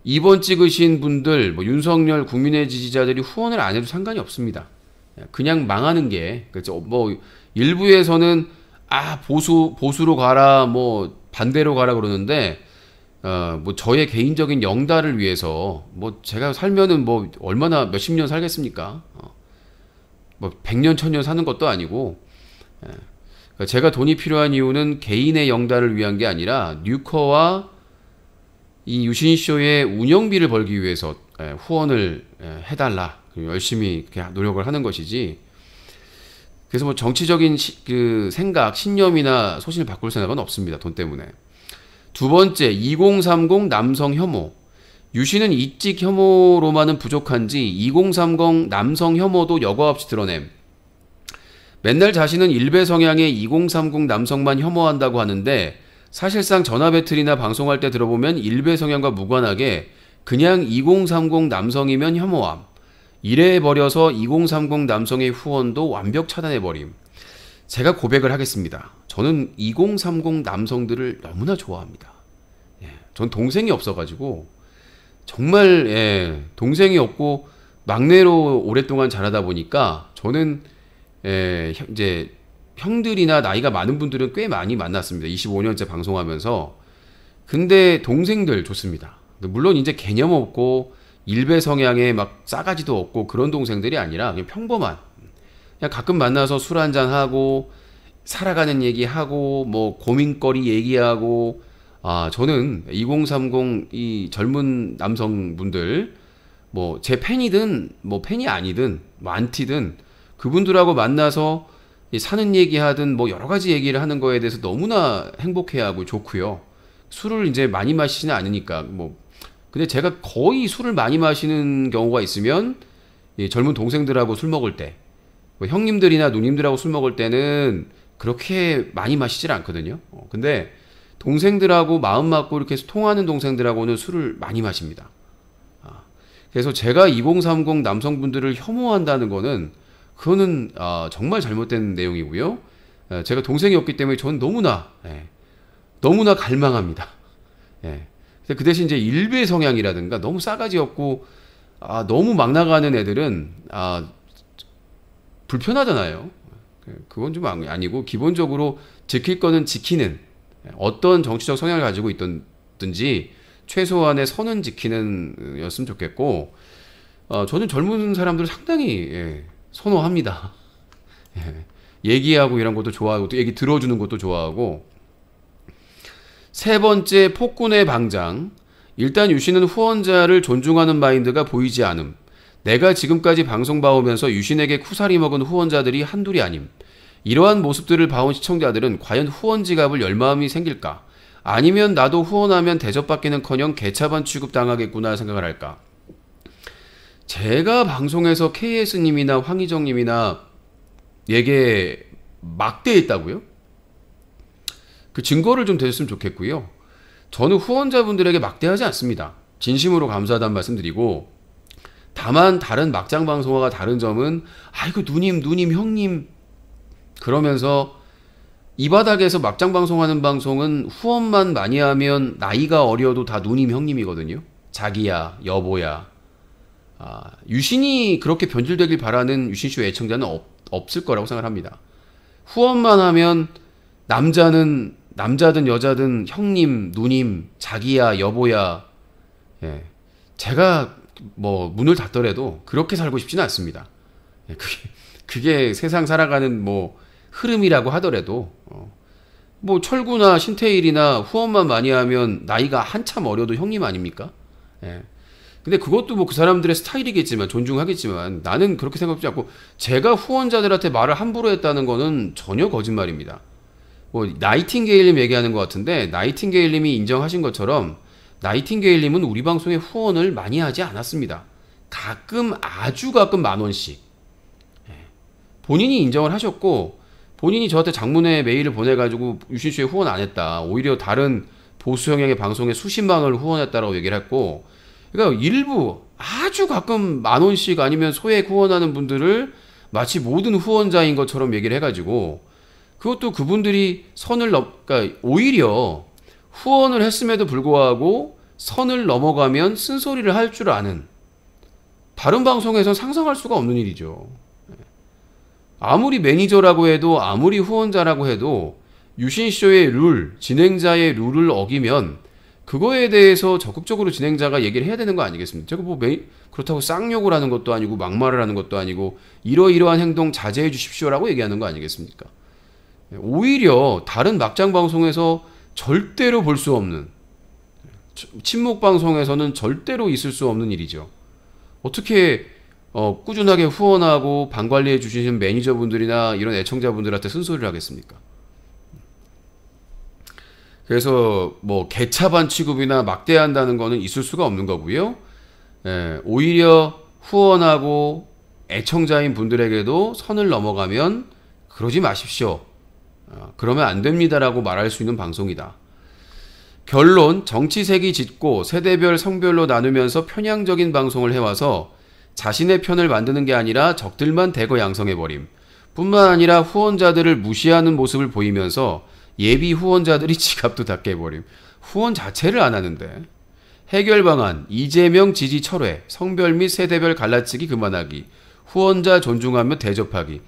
이번 찍으신 분들 윤석열 국민의 지지자들이 후원을 안 해도 상관이 없습니다. 그냥 망하는 게 그렇죠. 일부에서는 보수로 가라 반대로 가라 그러는데 뭐 저의 개인적인 영달을 위해서 뭐 제가 살면은 뭐 얼마나 몇십 년 살겠습니까? 뭐 100년 1000년 사는 것도 아니고 그러니까 제가 돈이 필요한 이유는 개인의 영달을 위한 게 아니라 뉴커와 이 유신쇼의 운영비를 벌기 위해서 후원을 해달라 열심히 노력을 하는 것이지. 그래서 뭐 정치적인 그 생각, 신념이나 소신을 바꿀 생각은 없습니다. 돈 때문에. 두 번째, 2030 남성 혐오. 유신은 이직 혐오로만은 부족한지 2030 남성 혐오도 여과 없이 드러냄. 맨날 자신은 일베 성향의 2030 남성만 혐오한다고 하는데 사실상 전화 배틀이나 방송할 때 들어보면 일베 성향과 무관하게 그냥 2030 남성이면 혐오함. 이래버려서 2030 남성의 후원도 완벽 차단해버림. 제가 고백을 하겠습니다. 저는 2030 남성들을 너무나 좋아합니다. 전 동생이 없어가지고 정말 동생이 없고 막내로 오랫동안 자라다 보니까 저는 이제 형들이나 나이가 많은 분들은 꽤 많이 만났습니다. 25년째 방송하면서. 근데 동생들 좋습니다. 물론 이제 개념 없고 일베 성향에 막 싸가지도 없고 그런 동생들이 아니라 그냥 평범한, 그냥 가끔 만나서 술 한잔 하고 살아가는 얘기하고 뭐 고민거리 얘기하고. 저는 2030 이 젊은 남성분들 뭐 제 팬이든 뭐 팬이 아니든 뭐 안티든 그분들하고 만나서 사는 얘기하든 뭐 여러 가지 얘기를 하는 거에 대해서 너무나 행복해하고 좋고요. 술을 이제 많이 마시지는 않으니까 뭐. 근데 제가 거의 술을 많이 마시는 경우가 있으면 이 젊은 동생들하고 술 먹을 때, 뭐 형님들이나 누님들하고 술 먹을 때는 그렇게 많이 마시질 않거든요. 근데 동생들하고 마음 맞고 이렇게 통하는 동생들하고는 술을 많이 마십니다. 그래서 제가 2030 남성분들을 혐오한다는 거는 그거는 정말 잘못된 내용이고요. 제가 동생이 없기 때문에 저는 너무나 갈망합니다. 그 대신 이제 일베 성향이라든가 너무 싸가지 없고 너무 막 나가는 애들은 불편하잖아요. 그건 좀 아니고 기본적으로 지킬 거는 지키는, 어떤 정치적 성향을 가지고 있든지 최소한의 선은 지키는 였으면 좋겠고, 저는 젊은 사람들을 상당히 선호합니다. 얘기하고 이런 것도 좋아하고 또 얘기 들어주는 것도 좋아하고. 세 번째, 폭군의 방장. 일단 유신은 후원자를 존중하는 마인드가 보이지 않음. 내가 지금까지 방송 봐오면서 유신에게 쿠사리 먹은 후원자들이 한둘이 아님. 이러한 모습들을 봐온 시청자들은 과연 후원 지갑을 열 마음이 생길까? 아니면 나도 후원하면 대접받기는커녕 개차반 취급당하겠구나 생각을 할까? 제가 방송에서 KS님이나 황희정님이나 얘게 막대했다고요? 그 증거를 좀 대줬으면 좋겠고요. 저는 후원자분들에게 막대하지 않습니다. 진심으로 감사하다는 말씀드리고, 다만 다른 막장 방송화가 다른 점은 아이고 누님 형님 그러면서 이 바닥에서 막장 방송하는 방송은 후원만 많이 하면 나이가 어려도 다 누님 형님이거든요. 자기야 여보야. 유신이 그렇게 변질되길 바라는 유신쇼 애청자는 없을 거라고 생각합니다. 후원만 하면 남자든 여자든 형님, 누님, 자기야, 여보야. 제가 뭐 문을 닫더라도 그렇게 살고 싶지는 않습니다. 그게 세상 살아가는 뭐 흐름이라고 하더라도 뭐 철구나 신태일이나 후원만 많이 하면 나이가 한참 어려도 형님 아닙니까? 근데 그것도 뭐 그 사람들의 스타일이겠지만 존중하겠지만 나는 그렇게 생각하지 않고, 제가 후원자들한테 말을 함부로 했다는 거는 전혀 거짓말입니다. 뭐 나이팅게일님 얘기하는 것 같은데, 나이팅게일님이 인정하신 것처럼 나이팅게일님은 우리 방송에 후원을 많이 하지 않았습니다. 가끔, 아주 가끔 10,000원씩 본인이 인정을 하셨고, 본인이 저한테 장문의 메일을 보내가지고 유신쇼에 후원 안 했다, 오히려 다른 보수 성향의 방송에 수십만 원을 후원했다라고 얘기를 했고, 그러니까 일부 아주 가끔 10,000원씩 아니면 소액 후원하는 분들을 마치 모든 후원자인 것처럼 얘기를 해가지고, 그것도 그분들이 그러니까 오히려 후원을 했음에도 불구하고 선을 넘어가면 쓴소리를 할 줄 아는, 다른 방송에선 상상할 수가 없는 일이죠. 아무리 매니저라고 해도, 아무리 후원자라고 해도 유신쇼의 룰, 진행자의 룰을 어기면 그거에 대해서 적극적으로 진행자가 얘기를 해야 되는 거 아니겠습니까? 제가 뭐 그렇다고 쌍욕을 하는 것도 아니고 막말을 하는 것도 아니고 이러이러한 행동 자제해 주십시오라고 얘기하는 거 아니겠습니까? 오히려 다른 막장 방송에서 절대로 볼 수 없는, 친목 방송에서는 절대로 있을 수 없는 일이죠. 어떻게 꾸준하게 후원하고 방 관리해 주시는 매니저분들이나 이런 애청자분들한테 쓴소리를 하겠습니까? 그래서 뭐 개차반 취급이나 막대한다는 거는 있을 수가 없는 거고요. 오히려 후원하고 애청자인 분들에게도 선을 넘어가면 그러지 마십시오. 그러면 안 됩니다라고 말할 수 있는 방송이다. 결론, 정치색이 짙고 세대별 성별로 나누면서 편향적인 방송을 해와서 자신의 편을 만드는 게 아니라 적들만 대거 양성해버림. 뿐만 아니라 후원자들을 무시하는 모습을 보이면서 예비 후원자들이 지갑도 닫게 해버림. 후원 자체를 안 하는데. 해결 방안, 이재명 지지 철회, 성별 및 세대별 갈라치기 그만하기, 후원자 존중하며 대접하기.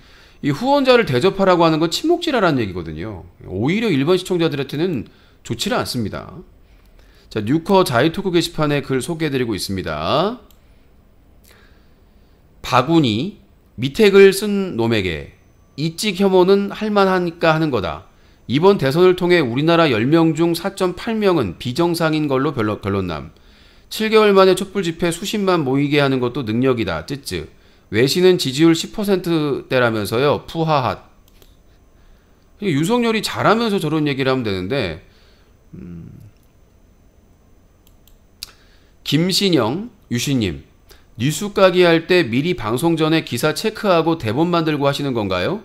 이 후원자를 대접하라고 하는 건 친목질하라는 얘기거든요. 오히려 일반 시청자들한테는 좋지는 않습니다. 자, 뉴커 자유토크 게시판에 글 소개해드리고 있습니다. 바구니, 밑에 글 쓴 놈에게 이찍 혐오는 할만하니까 하는 거다. 이번 대선을 통해 우리나라 10명 중 4.8명은 비정상인 걸로 결론남. 7개월 만에 촛불 집회 수십만 모이게 하는 것도 능력이다. 쯔쯔. 외신은 지지율 10%대라면서요. 푸하핫. 윤석열이 잘하면서 저런 얘기를 하면 되는데 김신영, 유신님, 뉴스 까기 할 때 미리 방송 전에 기사 체크하고 대본 만들고 하시는 건가요?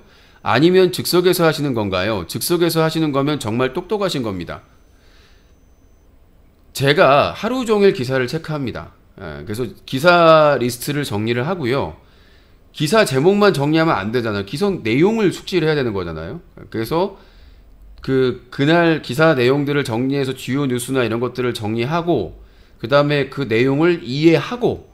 아니면 즉석에서 하시는 건가요? 즉석에서 하시는 거면 정말 똑똑하신 겁니다. 제가 하루 종일 기사를 체크합니다. 그래서 기사 리스트를 정리를 하고요. 기사 제목만 정리하면 안 되잖아요. 기사 내용을 숙지를 해야 되는 거잖아요. 그래서 그날 기사 내용들을 정리해서 주요 뉴스나 이런 것들을 정리하고 그 다음에 그 내용을 이해하고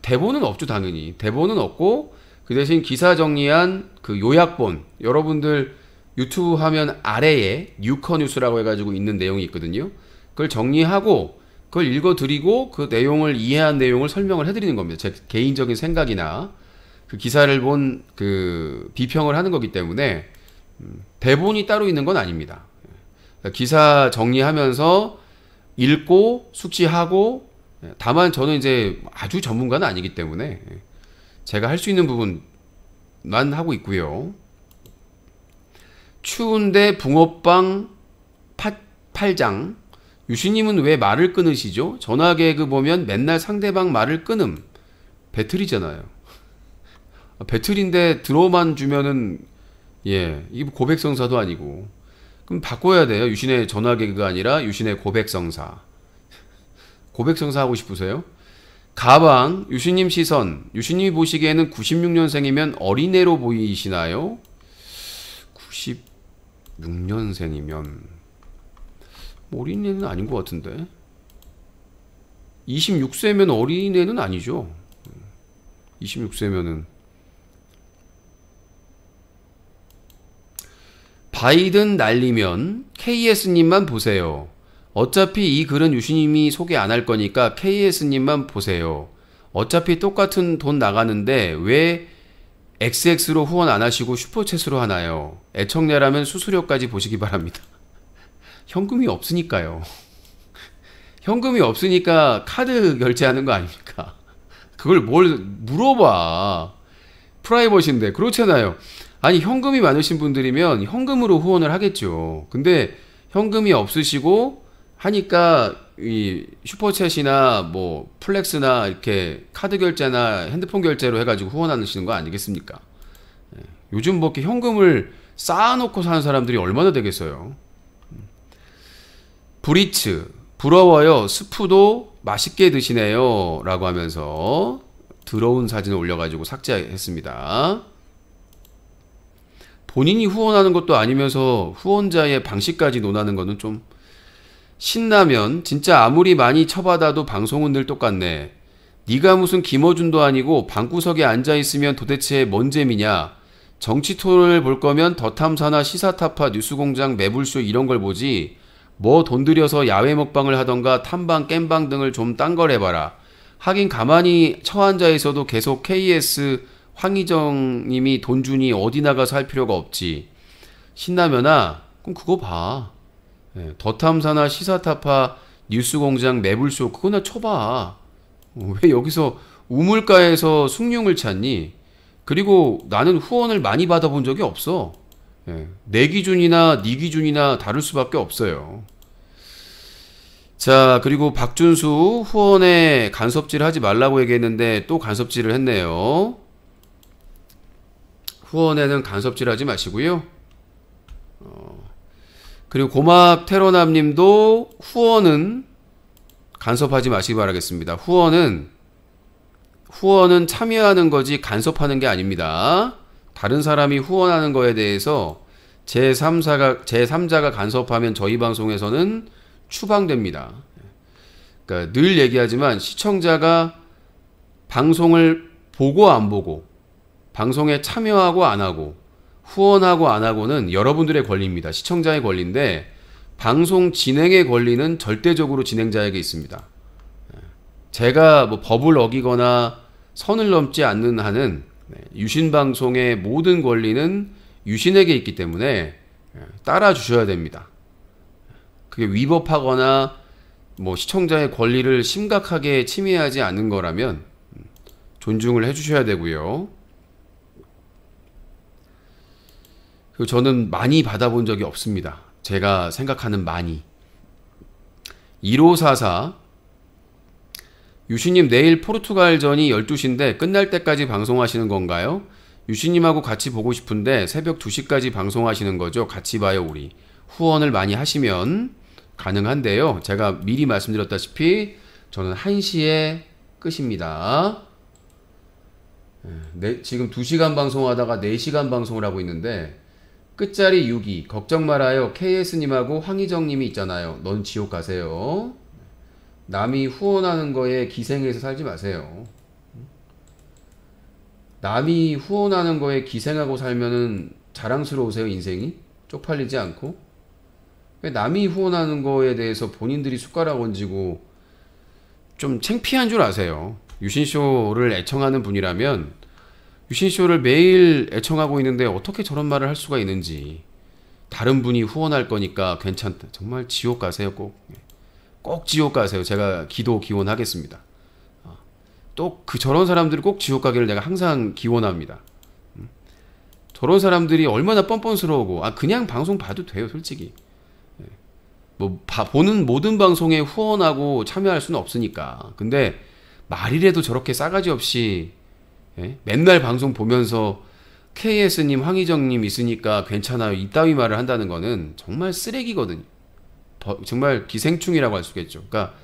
대본은 없죠, 당연히. 대본은 없고 그 대신 기사 정리한 그 요약본, 여러분들 유튜브 화면 아래에 뉴커 뉴스라고 해가지고 있는 내용이 있거든요. 그걸 정리하고 그걸 읽어드리고 그 내용을 이해한 내용을 설명을 해드리는 겁니다. 제 개인적인 생각이나 그 기사를 본 그 비평을 하는 거기 때문에 대본이 따로 있는 건 아닙니다. 기사 정리하면서 읽고 숙지하고, 다만 저는 이제 아주 전문가는 아니기 때문에 제가 할 수 있는 부분만 하고 있고요. 추운데 붕어빵 8장. 유시님은 왜 말을 끊으시죠? 전화 개그 보면 맨날 상대방 말을 끊음. 배틀이잖아요. 배틀인데 들어만 주면은 이게 고백성사도 아니고. 그럼 바꿔야 돼요. 유신의 전화 개그가 아니라 유신의 고백성사. 고백성사 하고 싶으세요? 가방, 유신님 시선. 유신님이 보시기에는 96년생이면 어린애로 보이시나요? 96년생이면 어린애는 아닌 것 같은데. 26세면 어린애는 아니죠. 26세면은. 바이든 날리면 KS님만 보세요. 어차피 이 글은 유시님이 소개 안 할 거니까 KS님만 보세요. 어차피 똑같은 돈 나가는데 왜 XX로 후원 안 하시고 슈퍼챗으로 하나요? 애청자라면 수수료까지 보시기 바랍니다. 현금이 없으니까요. 현금이 없으니까 카드 결제하는 거 아닙니까? 그걸 뭘 물어봐. 프라이버시인데. 그렇잖아요. 아니, 현금이 많으신 분들이면 현금으로 후원을 하겠죠. 근데 현금이 없으시고 하니까 이 슈퍼챗이나 뭐 플렉스나 이렇게 카드 결제나 핸드폰 결제로 해가지고 후원하시는 거 아니겠습니까? 요즘 뭐 이렇게 현금을 쌓아놓고 사는 사람들이 얼마나 되겠어요. 브리츠, 부러워요. 스프도 맛있게 드시네요. 라고 하면서 더러운 사진을 올려가지고 삭제했습니다. 본인이 후원하는 것도 아니면서 후원자의 방식까지 논하는 거는 좀. 신라면, 진짜 아무리 많이 쳐받아도 방송은 늘 똑같네. 네가 무슨 김어준도 아니고 방구석에 앉아있으면 도대체 뭔 재미냐. 정치 토론을 볼 거면 더탐사나 시사타파 뉴스공장 매불쇼 이런 걸 보지. 뭐 돈 들여서 야외 먹방을 하던가 탐방, 깸방 등을 좀 딴 걸 해봐라. 하긴 가만히 처앉아 있어도 계속 KS 황희정님이 돈 주니 어디 나가서 할 필요가 없지. 신라면아, 그럼 그거 봐. 예, 더탐사나 시사타파, 뉴스공장, 매불쇼 그거나 쳐봐. 왜 여기서 우물가에서 숭늉을 찾니? 그리고 나는 후원을 많이 받아본 적이 없어. 예, 내 기준이나 네 기준이나 다를 수밖에 없어요. 자, 그리고 박준수 후원에 간섭질 하지 말라고 얘기했는데 또 간섭질을 했네요. 후원에는 간섭질 하지 마시고요. 그리고 고막 테러남님도 후원은 간섭하지 마시기 바라겠습니다. 후원은 참여하는 거지 간섭하는 게 아닙니다. 다른 사람이 후원하는 거에 대해서 제3자가 간섭하면 저희 방송에서는 추방됩니다. 그러니까 늘 얘기하지만 시청자가 방송을 보고 안 보고, 방송에 참여하고 안 하고, 후원하고 안 하고는 여러분들의 권리입니다. 시청자의 권리인데 방송 진행의 권리는 절대적으로 진행자에게 있습니다. 제가 뭐 법을 어기거나 선을 넘지 않는 한은 유신방송의 모든 권리는 유신에게 있기 때문에 따라 주셔야 됩니다. 그게 위법하거나 뭐 시청자의 권리를 심각하게 침해하지 않는 거라면 존중을 해주셔야 되고요. 그리고 저는 많이 받아본 적이 없습니다. 제가 생각하는 많이. 1544 유신님 내일 포르투갈전이 12시인데 끝날 때까지 방송하시는 건가요? 유신님하고 같이 보고 싶은데 새벽 2시까지 방송하시는 거죠? 같이 봐요 우리. 후원을 많이 하시면 가능한데요. 제가 미리 말씀드렸다시피 저는 1시에 끝입니다. 지금 2시간 방송하다가 4시간 방송을 하고 있는데 끝자리 6위 걱정 말아요. KS님하고 황희정님이 있잖아요. 넌 지옥 가세요. 남이 후원하는 거에 기생해서 살지 마세요. 남이 후원하는 거에 기생하고 살면은 자랑스러우세요 인생이? 쪽팔리지 않고? 왜 남이 후원하는 거에 대해서 본인들이 숟가락 얹고 좀 창피한 줄 아세요. 유신쇼를 애청하는 분이라면 유신쇼를 매일 애청하고 있는데 어떻게 저런 말을 할 수가 있는지. 다른 분이 후원할 거니까 괜찮다. 정말 지옥 가세요. 꼭 지옥 가세요. 제가 기원하겠습니다. 또 저런 사람들이 꼭 지옥 가기를 내가 항상 기원합니다. 저런 사람들이 얼마나 뻔뻔스러우고 그냥 방송 봐도 돼요 솔직히. 보는 모든 방송에 후원하고 참여할 수는 없으니까. 근데 말이라도 저렇게 싸가지 없이 맨날 방송 보면서 KS님, 황희정님 있으니까 괜찮아요 이따위 말을 한다는 거는 정말 쓰레기거든요. 정말 기생충이라고 할 수 있겠죠. 그러니까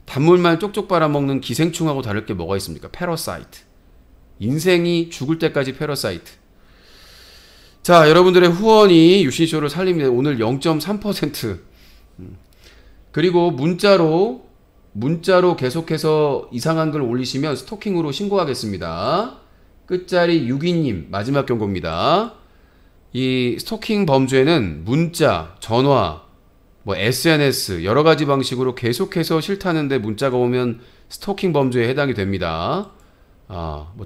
단물만 쪽쪽 빨아먹는 기생충하고 다를 게 뭐가 있습니까? 패러사이트. 인생이 죽을 때까지 패러사이트. 자, 여러분들의 후원이 유신쇼를 살립니다. 오늘 0.3%. 그리고 문자로 계속해서 이상한 글 올리시면 스토킹으로 신고하겠습니다. 끝자리 62님 마지막 경고입니다. 이 스토킹 범죄는 문자, 전화, SNS 여러 가지 방식으로 계속해서 싫다는데 문자가 오면 스토킹 범죄에 해당이 됩니다.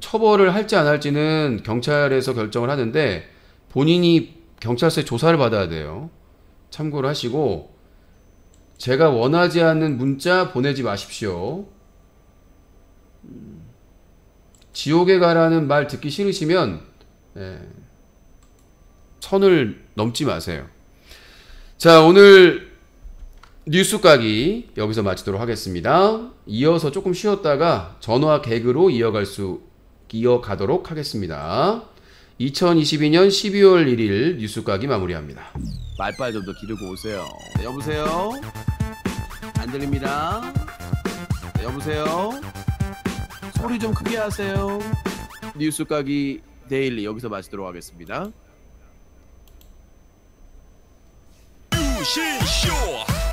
처벌을 할지 안 할지는 경찰에서 결정을 하는데 본인이 경찰서에 조사를 받아야 돼요. 참고를 하시고 제가 원하지 않는 문자 보내지 마십시오. 지옥에 가라는 말 듣기 싫으시면 선을 넘지 마세요. 자, 오늘 뉴스 까기 여기서 마치도록 하겠습니다. 이어서 조금 쉬었다가 전화 개그로 이어가도록 하겠습니다. 2022년 12월 1일 뉴스 까기 마무리합니다. 말빨 좀 더 기르고 오세요. 네, 여보세요? 안 들립니다. 네, 여보세요? 소리 좀 크게 하세요. 뉴스 까기 데일리 여기서 마치도록 하겠습니다. 유신쇼